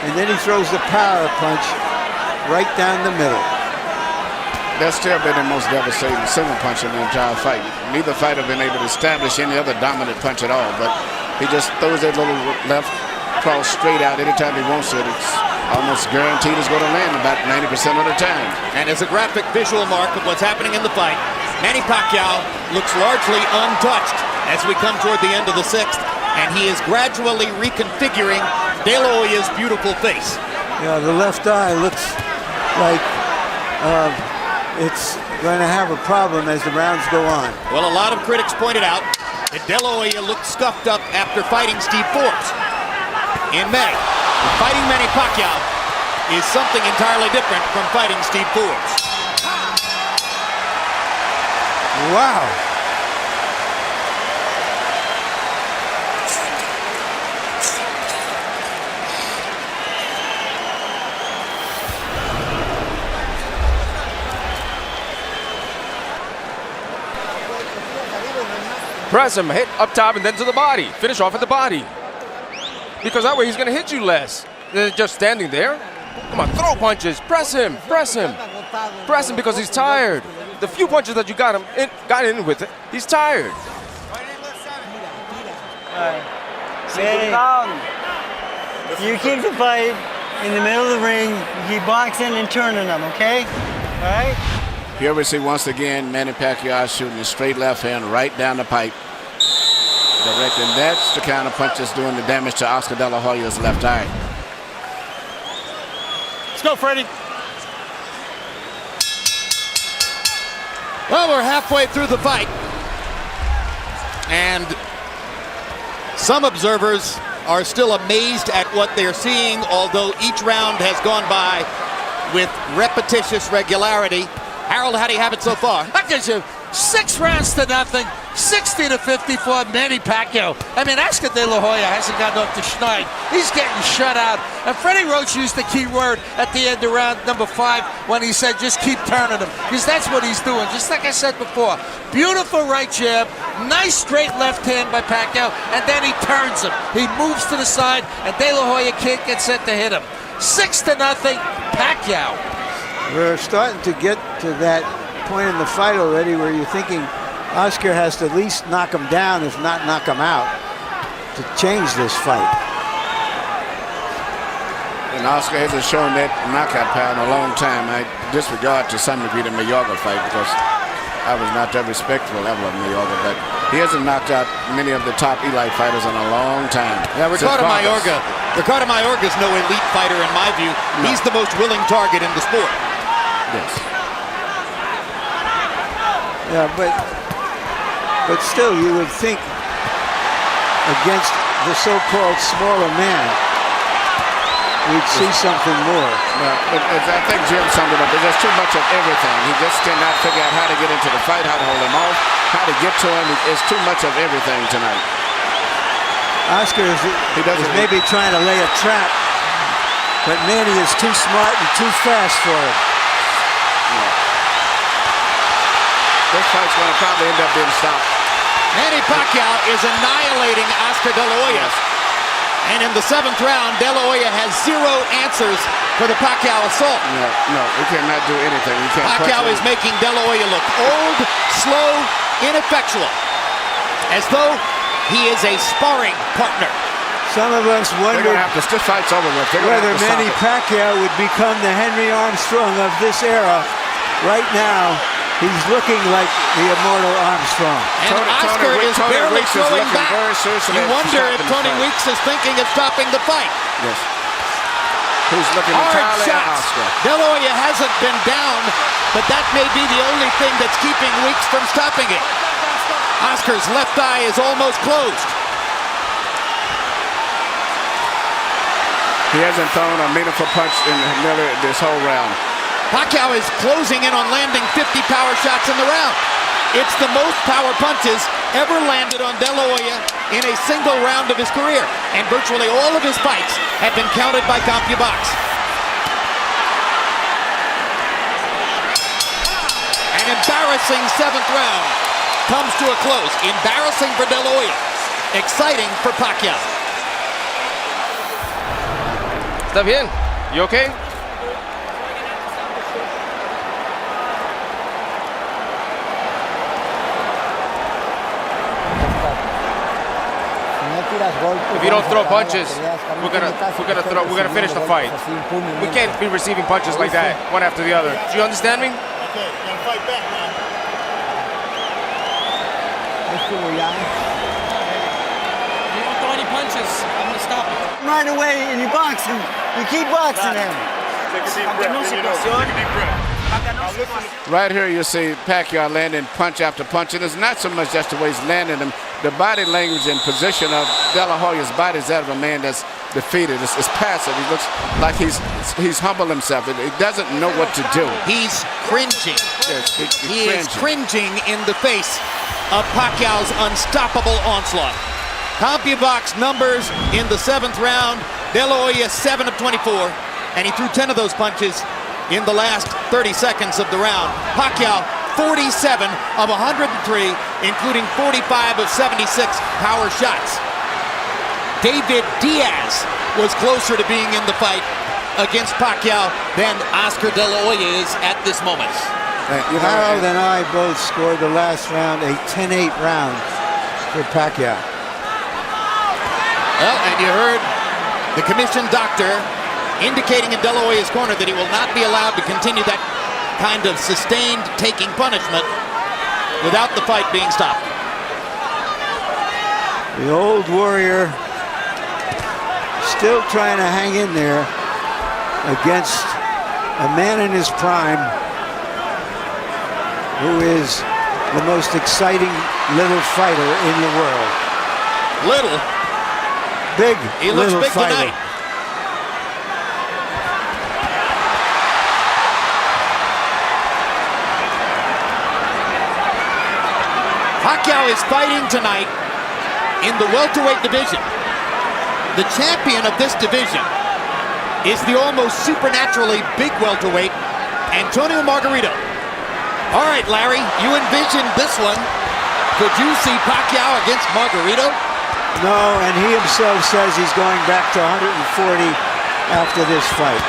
and then he throws the power punch right down the middle. That's still been the most devastating single punch in the entire fight. Neither fighter been able to establish any other dominant punch at all, but he just throws that little left cross straight out anytime he wants it. It's almost guaranteed it's going to land about 90% of the time. And as a graphic visual mark of what's happening in the fight, Manny Pacquiao looks largely untouched as we come toward the end of the sixth, and he is gradually reconfiguring De La Hoya's beautiful face. Yeah, the left eye looks like it's going to have a problem as the rounds go on. Well, a lot of critics pointed out that De La Hoya looked scuffed up after fighting Steve Forbes in May. Fighting Manny Pacquiao is something entirely different from fighting Steve Forbes. Wow. Press him, hit up top and then to the body. Finish off at the body. Because that way he's going to hit you less than just standing there. Come on, throw punches. Press him, press him. Press him because he's tired. The few punches that you got in with it, he's tired. Manny, you keep the fight in the middle of the ring. You keep boxing and turning them, okay? All right? Here we see once again Manny Pacquiao shooting a straight left hand right down the pipe. Direct, and that's the kind of punch that's doing the damage to Oscar De La Hoya's left eye. Let's go, Freddie. Well, we're halfway through the fight, and some observers are still amazed at what they're seeing, although each round has gone by with repetitious regularity. Harold, how do you have it so far? That gives you 6 rounds to nothing, 60 to 54, Manny Pacquiao. I mean, Oscar De La Hoya hasn't gotten off the schneid. He's getting shut out. And Freddie Roach used the key word at the end of round number 5 when he said, just keep turning him. Because that's what he's doing, just like I said before. Beautiful right jab, nice straight left hand by Pacquiao, and then he turns him. He moves to the side, and De La Hoya can't get set to hit him. 6 to nothing, Pacquiao. We're starting to get to that point in the fight already where you're thinking Oscar has to at least knock him down, if not knock him out, to change this fight. And Oscar hasn't shown that knockout power in a long time. I disregard to some degree the Mayorga fight because I was not that respectful level of Mayorga, but he hasn't knocked out many of the top elite fighters in a long time. Yeah, Ricardo Mayorga is no elite fighter in my view. No. He's the most willing target in the sport. Yes. Yeah, but still you would think against the so-called smaller man we'd see something more. Well, I think Jim summed it up. There's just too much of everything. He just cannot figure out how to get into the fight, how to hold him off, how to get to him. It's too much of everything tonight. Oscar is maybe trying to lay a trap, but Manny is too smart and too fast for him. This fight's going to probably end up being stopped. Manny Pacquiao is annihilating Oscar De La Hoya. And in the 7th round, De La Hoya has 0 answers for the Pacquiao assault. No, he cannot do anything. Pacquiao is making De La Hoya look old, slow, ineffectual, as though he is a sparring partner. Some of us wonder this fight's over with. Whether Manny Pacquiao would become the Henry Armstrong of this era. Right now, he's looking like the immortal Armstrong. And Oscar is barely throwing back. You wonder if Tony Weeks is thinking of stopping the fight. Yes. who's looking Hard entirely at shots. Oscar. De La Hoya hasn't been down, but that may be the only thing that's keeping Weeks from stopping it. Oscar's left eye is almost closed. He hasn't thrown a meaningful punch in nearly this whole round. Pacquiao is closing in on landing 50 power shots in the round. It's the most power punches ever landed on De La Hoya in a single round of his career. And virtually all of his fights have been counted by CompuBox. An embarrassing 7th round comes to a close. Embarrassing for De La Hoya. Exciting for Pacquiao. ¿Está bien? You okay? If you don't throw punches, we're gonna finish the fight. We can't be receiving punches like that, one after the other. Do you understand me? Okay, you gotta fight back now. You don't throw any punches, I'm gonna stop it. Right away and you box him. You keep boxing him. Take a deep breath. Take a deep breath. Right here you see Pacquiao landing punch after punch, and it's not so much just the way he's landing them. The body language and position of De La Hoya's body is that of a man that's defeated. It's passive. He looks like he's humbled himself. He doesn't know what to do. He's cringing. Yes, He is cringing in the face of Pacquiao's unstoppable onslaught. CompuBox numbers in the 7th round. De La Hoya 7 of 24, and he threw 10 of those punches in the last 30 seconds of the round. Pacquiao 47 of 103, including 45 of 76 power shots. David Diaz was closer to being in the fight against Pacquiao than Oscar De La Hoya is at this moment. Harold and I both scored the last round a 10-8 round for Pacquiao. Well, and you heard the commission doctor indicating in De La Hoya's corner that he will not be allowed to continue that kind of sustained taking punishment without the fight being stopped. The old warrior still trying to hang in there against a man in his prime who is the most exciting little fighter in the world. Little? Big. He looks big fighter. tonight. Pacquiao is fighting tonight in the welterweight division. The champion of this division is the almost supernaturally big welterweight, Antonio Margarito. All right, Larry, you envisioned this one. Could you see Pacquiao against Margarito? No, and he himself says he's going back to 140 after this fight.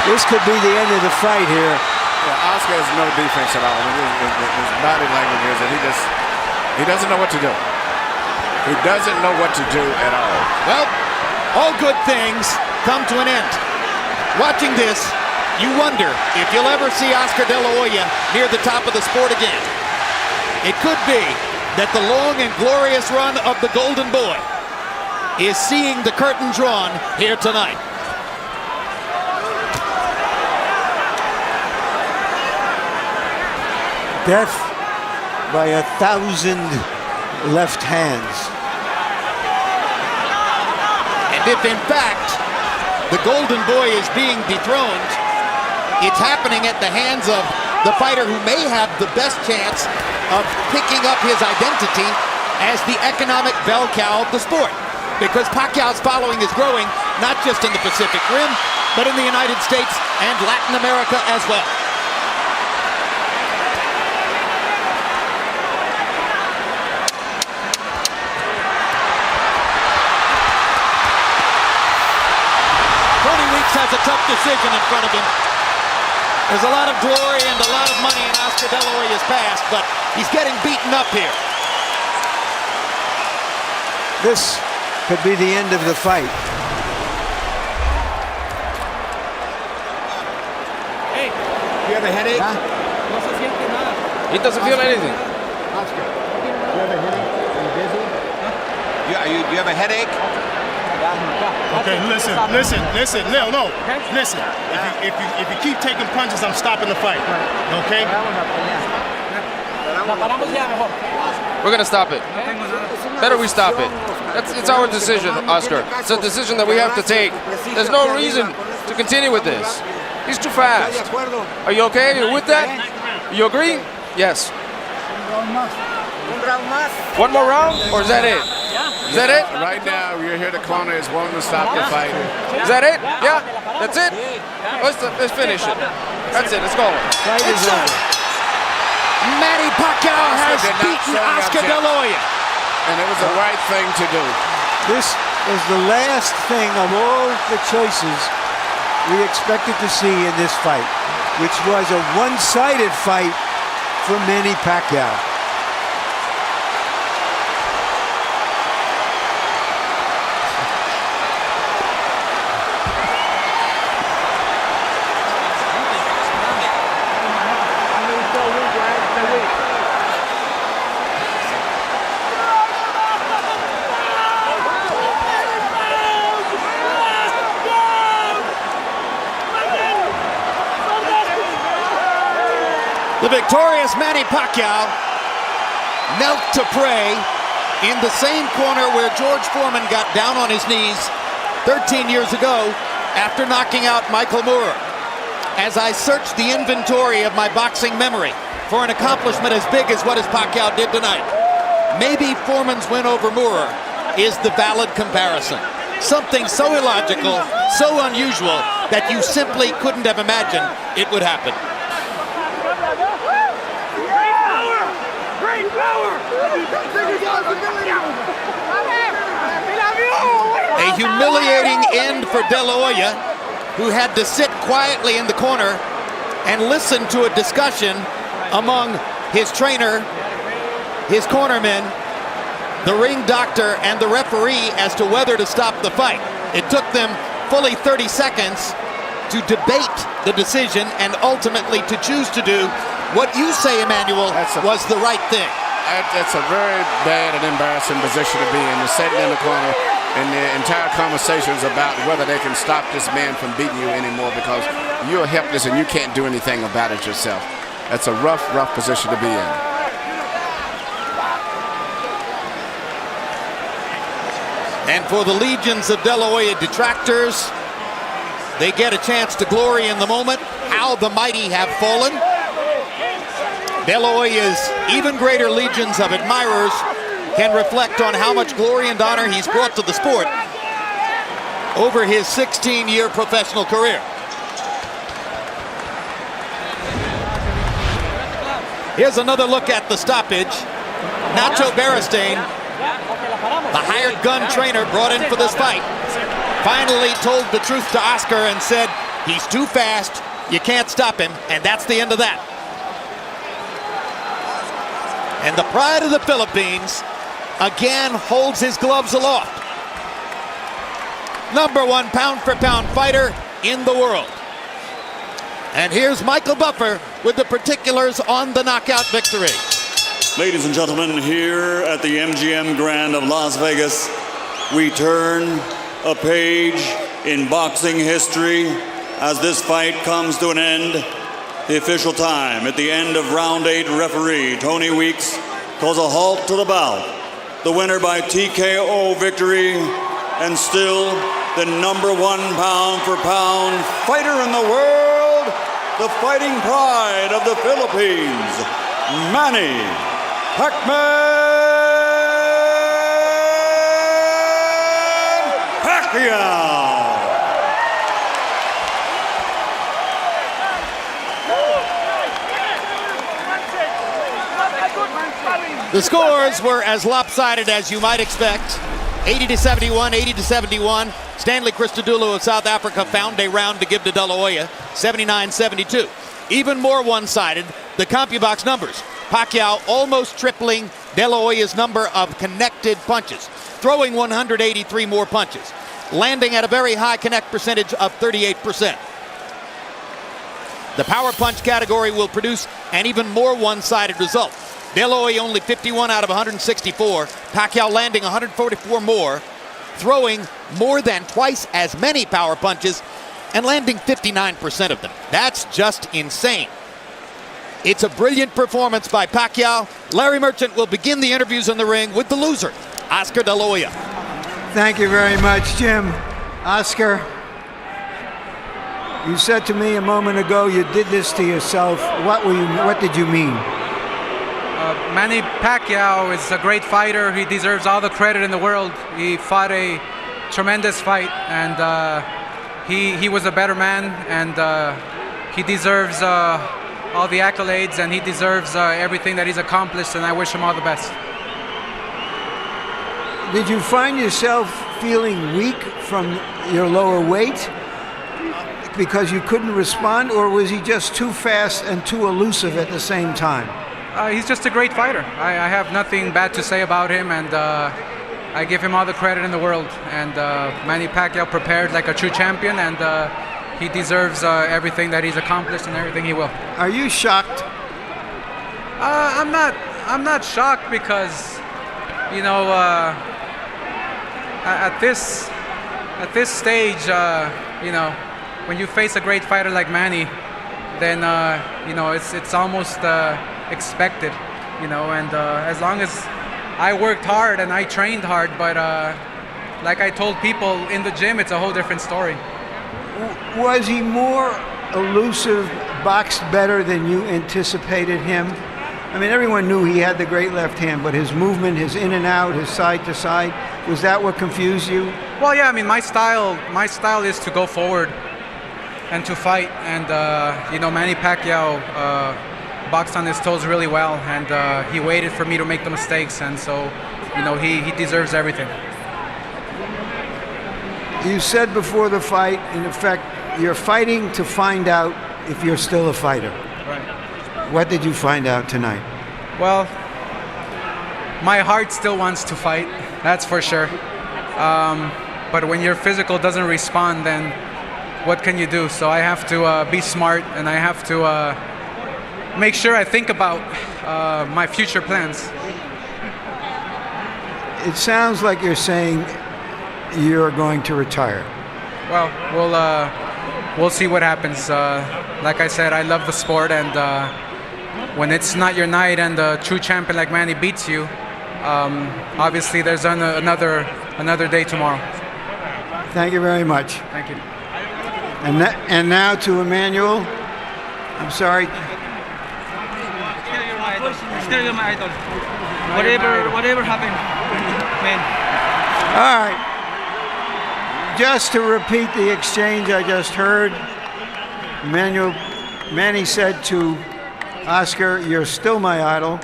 This could be the end of the fight here. Yeah, Oscar has no defense at all. His body language is that he doesn't know what to do. He doesn't know what to do at all. Well, all good things come to an end. Watching this, you wonder if you'll ever see Oscar De La Hoya near the top of the sport again. It could be that the long and glorious run of the Golden Boy is seeing the curtain drawn here tonight. Death by 1,000 left hands. And if in fact the Golden Boy is being dethroned, it's happening at the hands of the fighter who may have the best chance of picking up his identity as the economic bell cow of the sport. Because Pacquiao's following is growing, not just in the Pacific Rim, but in the United States and Latin America as well. Has a tough decision in front of him. There's a lot of glory and a lot of money in Oscar De La Hoya's past, but he's getting beaten up here. This could be the end of the fight. Hey, You have a headache? no se siente nada. He doesn't feel anything. Oscar, you have a headache? Are you busy? You have a headache? Okay, listen. No. Listen. If you keep taking punches, I'm stopping the fight. Okay? We're gonna stop it. Better we stop it. It's our decision, Oscar. It's a decision that we have to take. There's no reason to continue with this. He's too fast. Are you okay? Are you with that? You agree? Yes. One more round, or is that it? Is that it? Right now, you're here. The corner is wanting to stop the fight. Is that it? Yeah? That's it? Let's finish it. That's it. Let's go. It's over. Manny Pacquiao has beaten Oscar De La Hoya. And it was the right thing to do. This was the last thing of all the choices we expected to see in this fight, which was a one-sided fight for Manny Pacquiao. The victorious Manny Pacquiao knelt to pray in the same corner where George Foreman got down on his knees 13 years ago after knocking out Michael Moorer. As I searched the inventory of my boxing memory for an accomplishment as big as what Pacquiao did tonight, maybe Foreman's win over Moorer is the valid comparison. Something so illogical, so unusual, that you simply couldn't have imagined it would happen. A humiliating end for De La Hoya, who had to sit quietly in the corner and listen to a discussion among his trainer, his cornermen, the ring doctor, and the referee as to whether to stop the fight. It took them fully 30 seconds to debate the decision and ultimately to choose to do what you say, Emmanuel, was the right thing. That's a very bad and embarrassing position to be in. You're sitting in the corner, and the entire conversation is about whether they can stop this man from beating you anymore because you're helpless and you can't do anything about it yourself. That's a rough position to be in. And for the legions of De La Hoya detractors, they get a chance to glory in the moment. How the mighty have fallen. De La Hoya's even greater legions of admirers can reflect on how much glory and honor he's brought to the sport over his 16-year professional career. Here's another look at the stoppage. Nacho Beristain, the hired gun trainer brought in for this fight, finally told the truth to Oscar and said, he's too fast, you can't stop him, and that's the end of that. And the pride of the Philippines again holds his gloves aloft. #1 pound-for-pound fighter in the world. And here's Michael Buffer with the particulars on the knockout victory. Ladies and gentlemen, here at the MGM Grand of Las Vegas, we turn a page in boxing history as this fight comes to an end. The official time at the end of round 8, referee Tony Weeks calls a halt to the bout. The winner by TKO victory and still the #1 pound-for-pound fighter in the world, the fighting pride of the Philippines, Manny Pacquiao. The scores were as lopsided as you might expect. 80-71, 80-71. Stanley Christodoulou of South Africa found a round to give to De La Hoya, 79-72. Even more one-sided, the CompuBox numbers. Pacquiao almost tripling De La Hoya's number of connected punches, throwing 183 more punches, landing at a very high connect percentage of 38%. The power punch category will produce an even more one-sided result. De La Hoya only 51 out of 164. Pacquiao landing 144 more. throwing more than twice as many power punches and landing 59% of them. That's just insane. It's a brilliant performance by Pacquiao. Larry Merchant will begin the interviews in the ring with the loser, Oscar De La Hoya. Thank you very much, Jim. Oscar, you said to me a moment ago you did this to yourself. What did you mean? Manny Pacquiao is a great fighter. He deserves all the credit in the world. He fought a tremendous fight, and he was a better man, and he deserves all the accolades, and he deserves everything that he's accomplished, and I wish him all the best. Did you find yourself feeling weak from your lower weight because you couldn't respond, or was he just too fast and too elusive at the same time? He's just a great fighter. I have nothing bad to say about him, and I give him all the credit in the world. And Manny Pacquiao prepared like a true champion, and he deserves everything that he's accomplished and everything he will. Are you shocked? I'm not shocked because, you know, at this stage, you know, when you face a great fighter like Manny, then you know it's almost expected, you know. And as long as I worked hard and I trained hard, but like I told people in the gym, it's a whole different story. Was he more elusive, boxed better than you anticipated him? I mean, everyone knew he had the great left hand, but his movement, his in and out, his side to side, was that what confused you? Well, yeah, I mean, my style is to go forward and to fight. And, you know, Manny Pacquiao boxed on his toes really well, and he waited for me to make the mistakes. And so, you know, he deserves everything. You said before the fight, in effect, you're fighting to find out if you're still a fighter. Right. What did you find out tonight? Well, my heart still wants to fight, that's for sure. But when your physical doesn't respond, then what can you do? So I have to be smart, and I have to make sure I think about my future plans. It sounds like you're saying you're going to retire. Well, we'll see what happens. Like I said, I love the sport, and when it's not your night and a true champion like Manny beats you, obviously there's another day tomorrow. Thank you very much. Thank you. And now to Emmanuel. I'm sorry. Still you're my idol. Whatever happened, man. All right. Just to repeat the exchange I just heard, Manny said to Oscar, "You're still my idol,"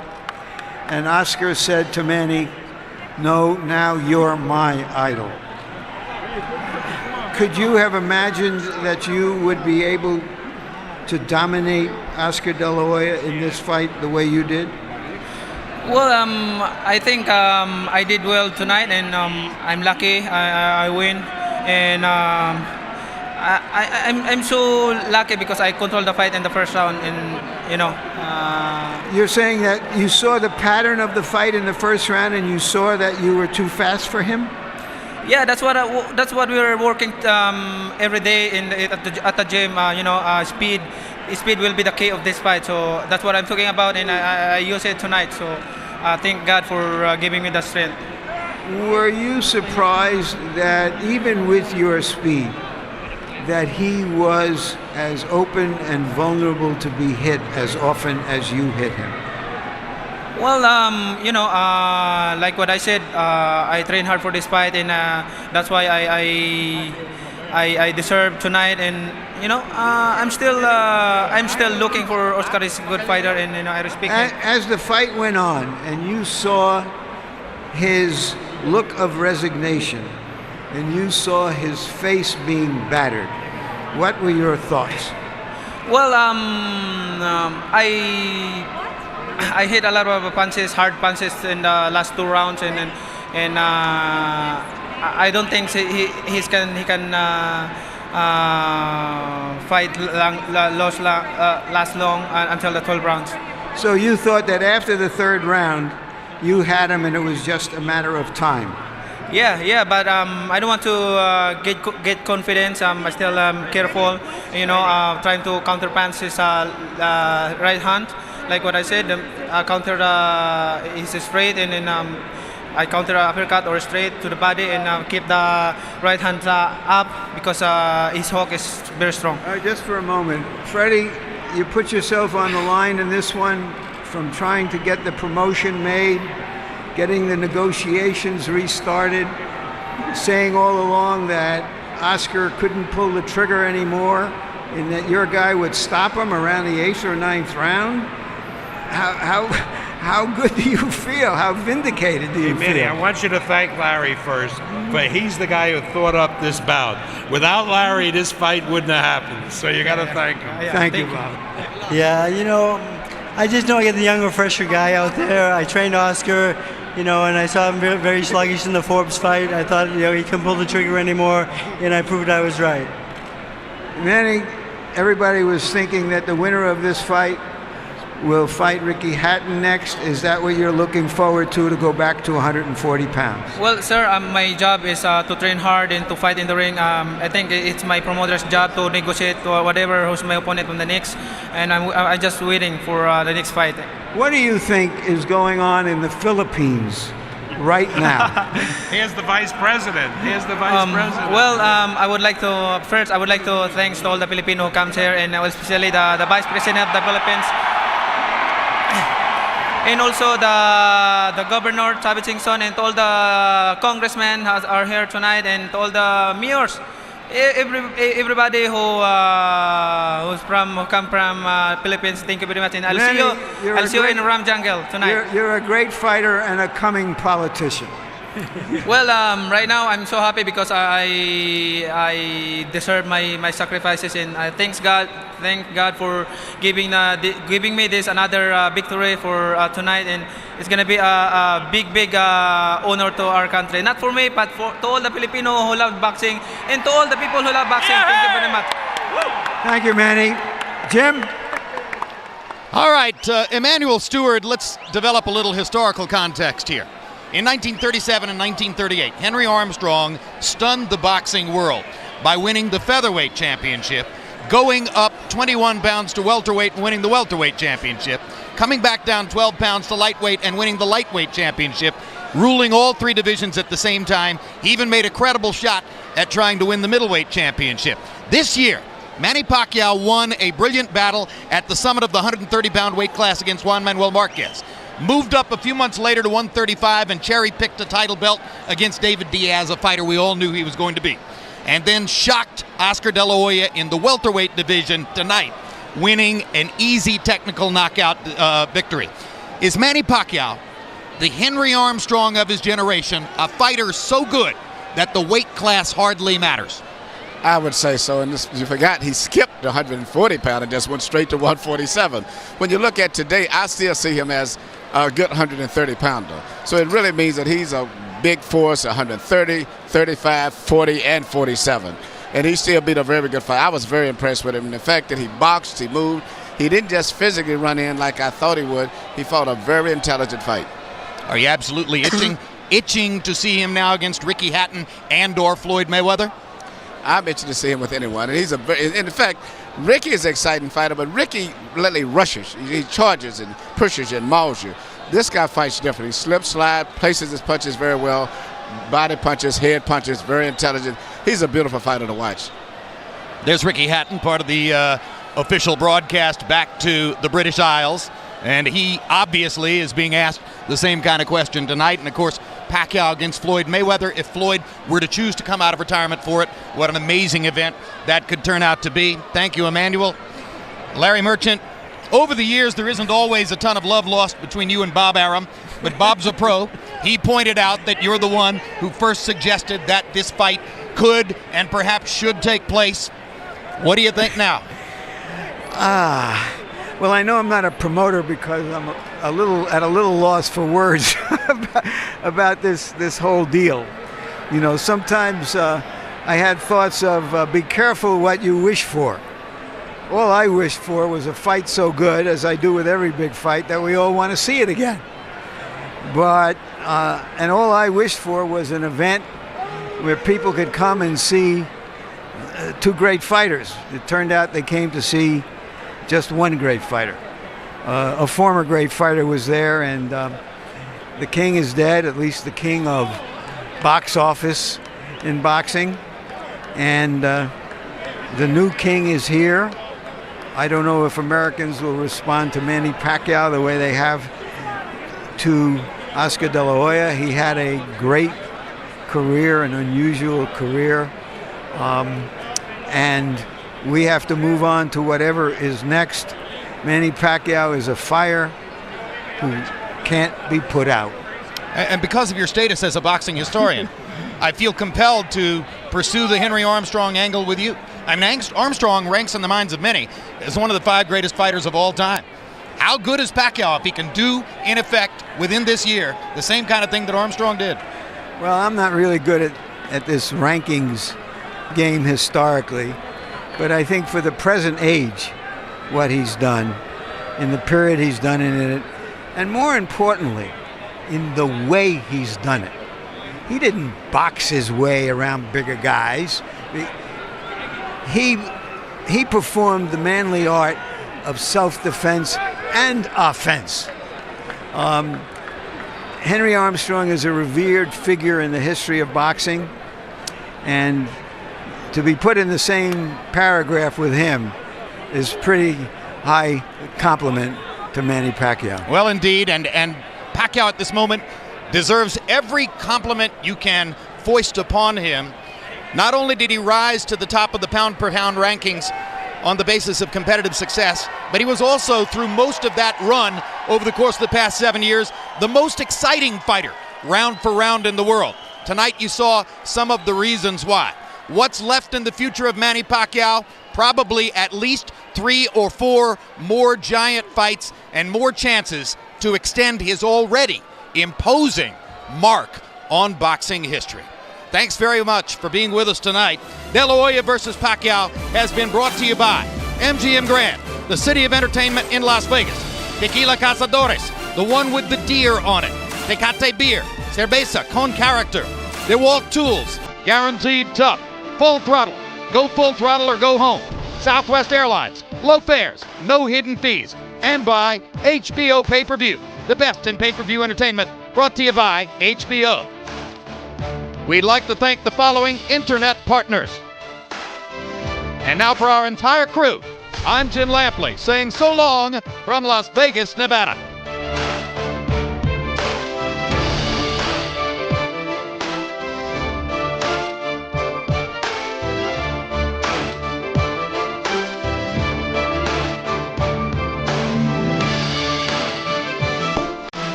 and Oscar said to Manny, "No, now you're my idol." Could you have imagined that you would be able to dominate Oscar De La Hoya in this fight the way you did? Well, I think I did well tonight, and I'm lucky I win. And I'm so lucky because I controlled the fight in the first round, and you know. You're saying that you saw the pattern of the fight in the first round, and you saw that you were too fast for him? Yeah, that's what we were working every day at the gym. You know, speed will be the key of this fight. So that's what I'm talking about, and I use it tonight. So thank God for giving me the strength. Were you surprised that even with your speed, that he was as open and vulnerable to be hit as often as you hit him? Well, you know, like what I said, I trained hard for this fight, and that's why I deserve tonight. And you know, I'm still looking for Oscar is a good fighter, and you know, I respect him. As the fight went on, and you saw his look of resignation, and you saw his face being battered, what were your thoughts? Well, I hit a lot of punches, hard punches in the last 2 rounds, and I don't think he can fight last long until the 12 rounds. So you thought that after the 3rd round, you had him, and it was just a matter of time? Yeah, but I don't want to get confidence. I'm still careful, trying to counterpunch his right hand. Like what I said, counter his straight, and then I counter uppercut or straight to the body, and keep the right hand up because his hook is very strong. All right, just for a moment, Freddie, you put yourself on the line in this one, from trying to get the promotion made, getting the negotiations restarted, saying all along that Oscar couldn't pull the trigger anymore and that your guy would stop him around the 8th or 9th round. How good do you feel? How vindicated do you feel? Manny, I want you to thank Larry first, but he's the guy who thought up this bout. Without Larry, this fight wouldn't have happened. So you got to thank him. Thank you, Bob. Yeah, I just know I get the younger, fresher guy out there. I trained Oscar, and I saw him very, very sluggish in the Forbes fight. I thought, he couldn't pull the trigger anymore, and I proved I was right. Manny, everybody was thinking that the winner of this fight will fight Ricky Hatton next. Is that what you're looking forward to go back to 140 pounds? Well, sir, my job is to train hard and to fight in the ring. I think it's my promoter's job to negotiate whatever who's my opponent on the next, and I'm just waiting for the next fight. What do you think is going on in the Philippines right now? Here's the vice president. Well, I would like to thank all the Filipino who comes here, and especially the vice president of the Philippines. And also the governor, Chavit Singson, and all the congressmen are here tonight, and all the mayors, everybody who come from Philippines. Thank you very much, and I'll see you in Ram Jungle tonight. You're a great fighter and a coming politician. Well, right now I'm so happy because I deserve my sacrifices, and I thank God for giving me this another victory for tonight, and it's gonna be a big honor to our country, not for me, but to all the Filipino who love boxing, and to all the people who love boxing. Thank you very much. Thank you, Manny. Jim? All right, Emmanuel Stewart, let's develop a little historical context here. In 1937 and 1938, Henry Armstrong stunned the boxing world by winning the featherweight championship, going up 21 pounds to welterweight and winning the welterweight championship, coming back down 12 pounds to lightweight and winning the lightweight championship, ruling all three divisions at the same time. He even made a credible shot at trying to win the middleweight championship. This year, Manny Pacquiao won a brilliant battle at the summit of the 130-pound weight class against Juan Manuel Marquez. Moved up a few months later to 135 and cherry-picked a title belt against David Diaz, a fighter we all knew he was going to be. And then shocked Oscar De La Hoya in the welterweight division tonight, winning an easy technical knockout victory. Is Manny Pacquiao, the Henry Armstrong of his generation, a fighter so good that the weight class hardly matters? I would say so, and you forgot he skipped the 140 pound and just went straight to 147. When you look at today, I still see him as a good 130 pounder. So it really means that he's a big force, 130, 35, 40, and 47. And he still beat a very good fight. I was very impressed with him. And the fact that he boxed, he moved, he didn't just physically run in like I thought he would. He fought a very intelligent fight. Are you absolutely itching to see him now against Ricky Hatton and/or Floyd Mayweather? I'm itching to see him with anyone. And he's in fact, Ricky is an exciting fighter, but Ricky literally rushes. He charges and pushes you and mauls you. This guy fights different. He slips, slides, places his punches very well, body punches, head punches, very intelligent. He's a beautiful fighter to watch. There's Ricky Hatton, part of the official broadcast back to the British Isles, and he obviously is being asked the same kind of question tonight. And of course, Pacquiao against Floyd Mayweather. If Floyd were to choose to come out of retirement for it, what an amazing event that could turn out to be. Thank you, Emmanuel. Larry Merchant, over the years, there isn't always a ton of love lost between you and Bob Arum, but Bob's a pro. He pointed out that you're the one who first suggested that this fight could and perhaps should take place. What do you think now? Well, I know I'm not a promoter because I'm at a little loss for words about this whole deal. You know, sometimes I had thoughts of be careful what you wish for. All I wished for was a fight so good, as I do with every big fight, that we all want to see it again. But and all I wished for was an event where people could come and see two great fighters. It turned out they came to see just one great fighter. A former great fighter was there, and the king is dead, at least the king of box office in boxing. And the new king is here. I don't know if Americans will respond to Manny Pacquiao the way they have to Oscar De La Hoya. He had a great career, an unusual career. And we have to move on to whatever is next. Manny Pacquiao is a fire who can't be put out. And because of your status as a boxing historian, I feel compelled to pursue the Henry Armstrong angle with you. I mean, Armstrong ranks in the minds of many as one of the 5 greatest fighters of all time. How good is Pacquiao if he can do, in effect, within this year, the same kind of thing that Armstrong did? Well, I'm not really good at this rankings game historically, but I think for the present age, what he's done, in the period he's done in it, and more importantly, in the way he's done it. He didn't box his way around bigger guys. He performed the manly art of self-defense and offense. Henry Armstrong is a revered figure in the history of boxing, and to be put in the same paragraph with him is pretty high compliment to Manny Pacquiao. Well, indeed, and Pacquiao at this moment deserves every compliment you can foist upon him. Not only did he rise to the top of the pound-per-pound rankings on the basis of competitive success, but he was also, through most of that run over the course of the past 7 years, the most exciting fighter, round for round, in the world. Tonight you saw some of the reasons why. What's left in the future of Manny Pacquiao? Probably at least 3 or 4 more giant fights and more chances to extend his already imposing mark on boxing history. Thanks very much for being with us tonight. De La Hoya versus Pacquiao has been brought to you by MGM Grand, the city of entertainment in Las Vegas. Tequila Cazadores, the one with the deer on it. Tecate Beer, Cerveza con character. DeWalt Tools, guaranteed tough. Full throttle. Go full throttle or go home. Southwest Airlines, low fares, no hidden fees. And by HBO Pay-Per-View, the best in pay-per-view entertainment, brought to you by HBO. We'd like to thank the following internet partners. And now for our entire crew, I'm Jim Lampley saying so long from Las Vegas, Nevada.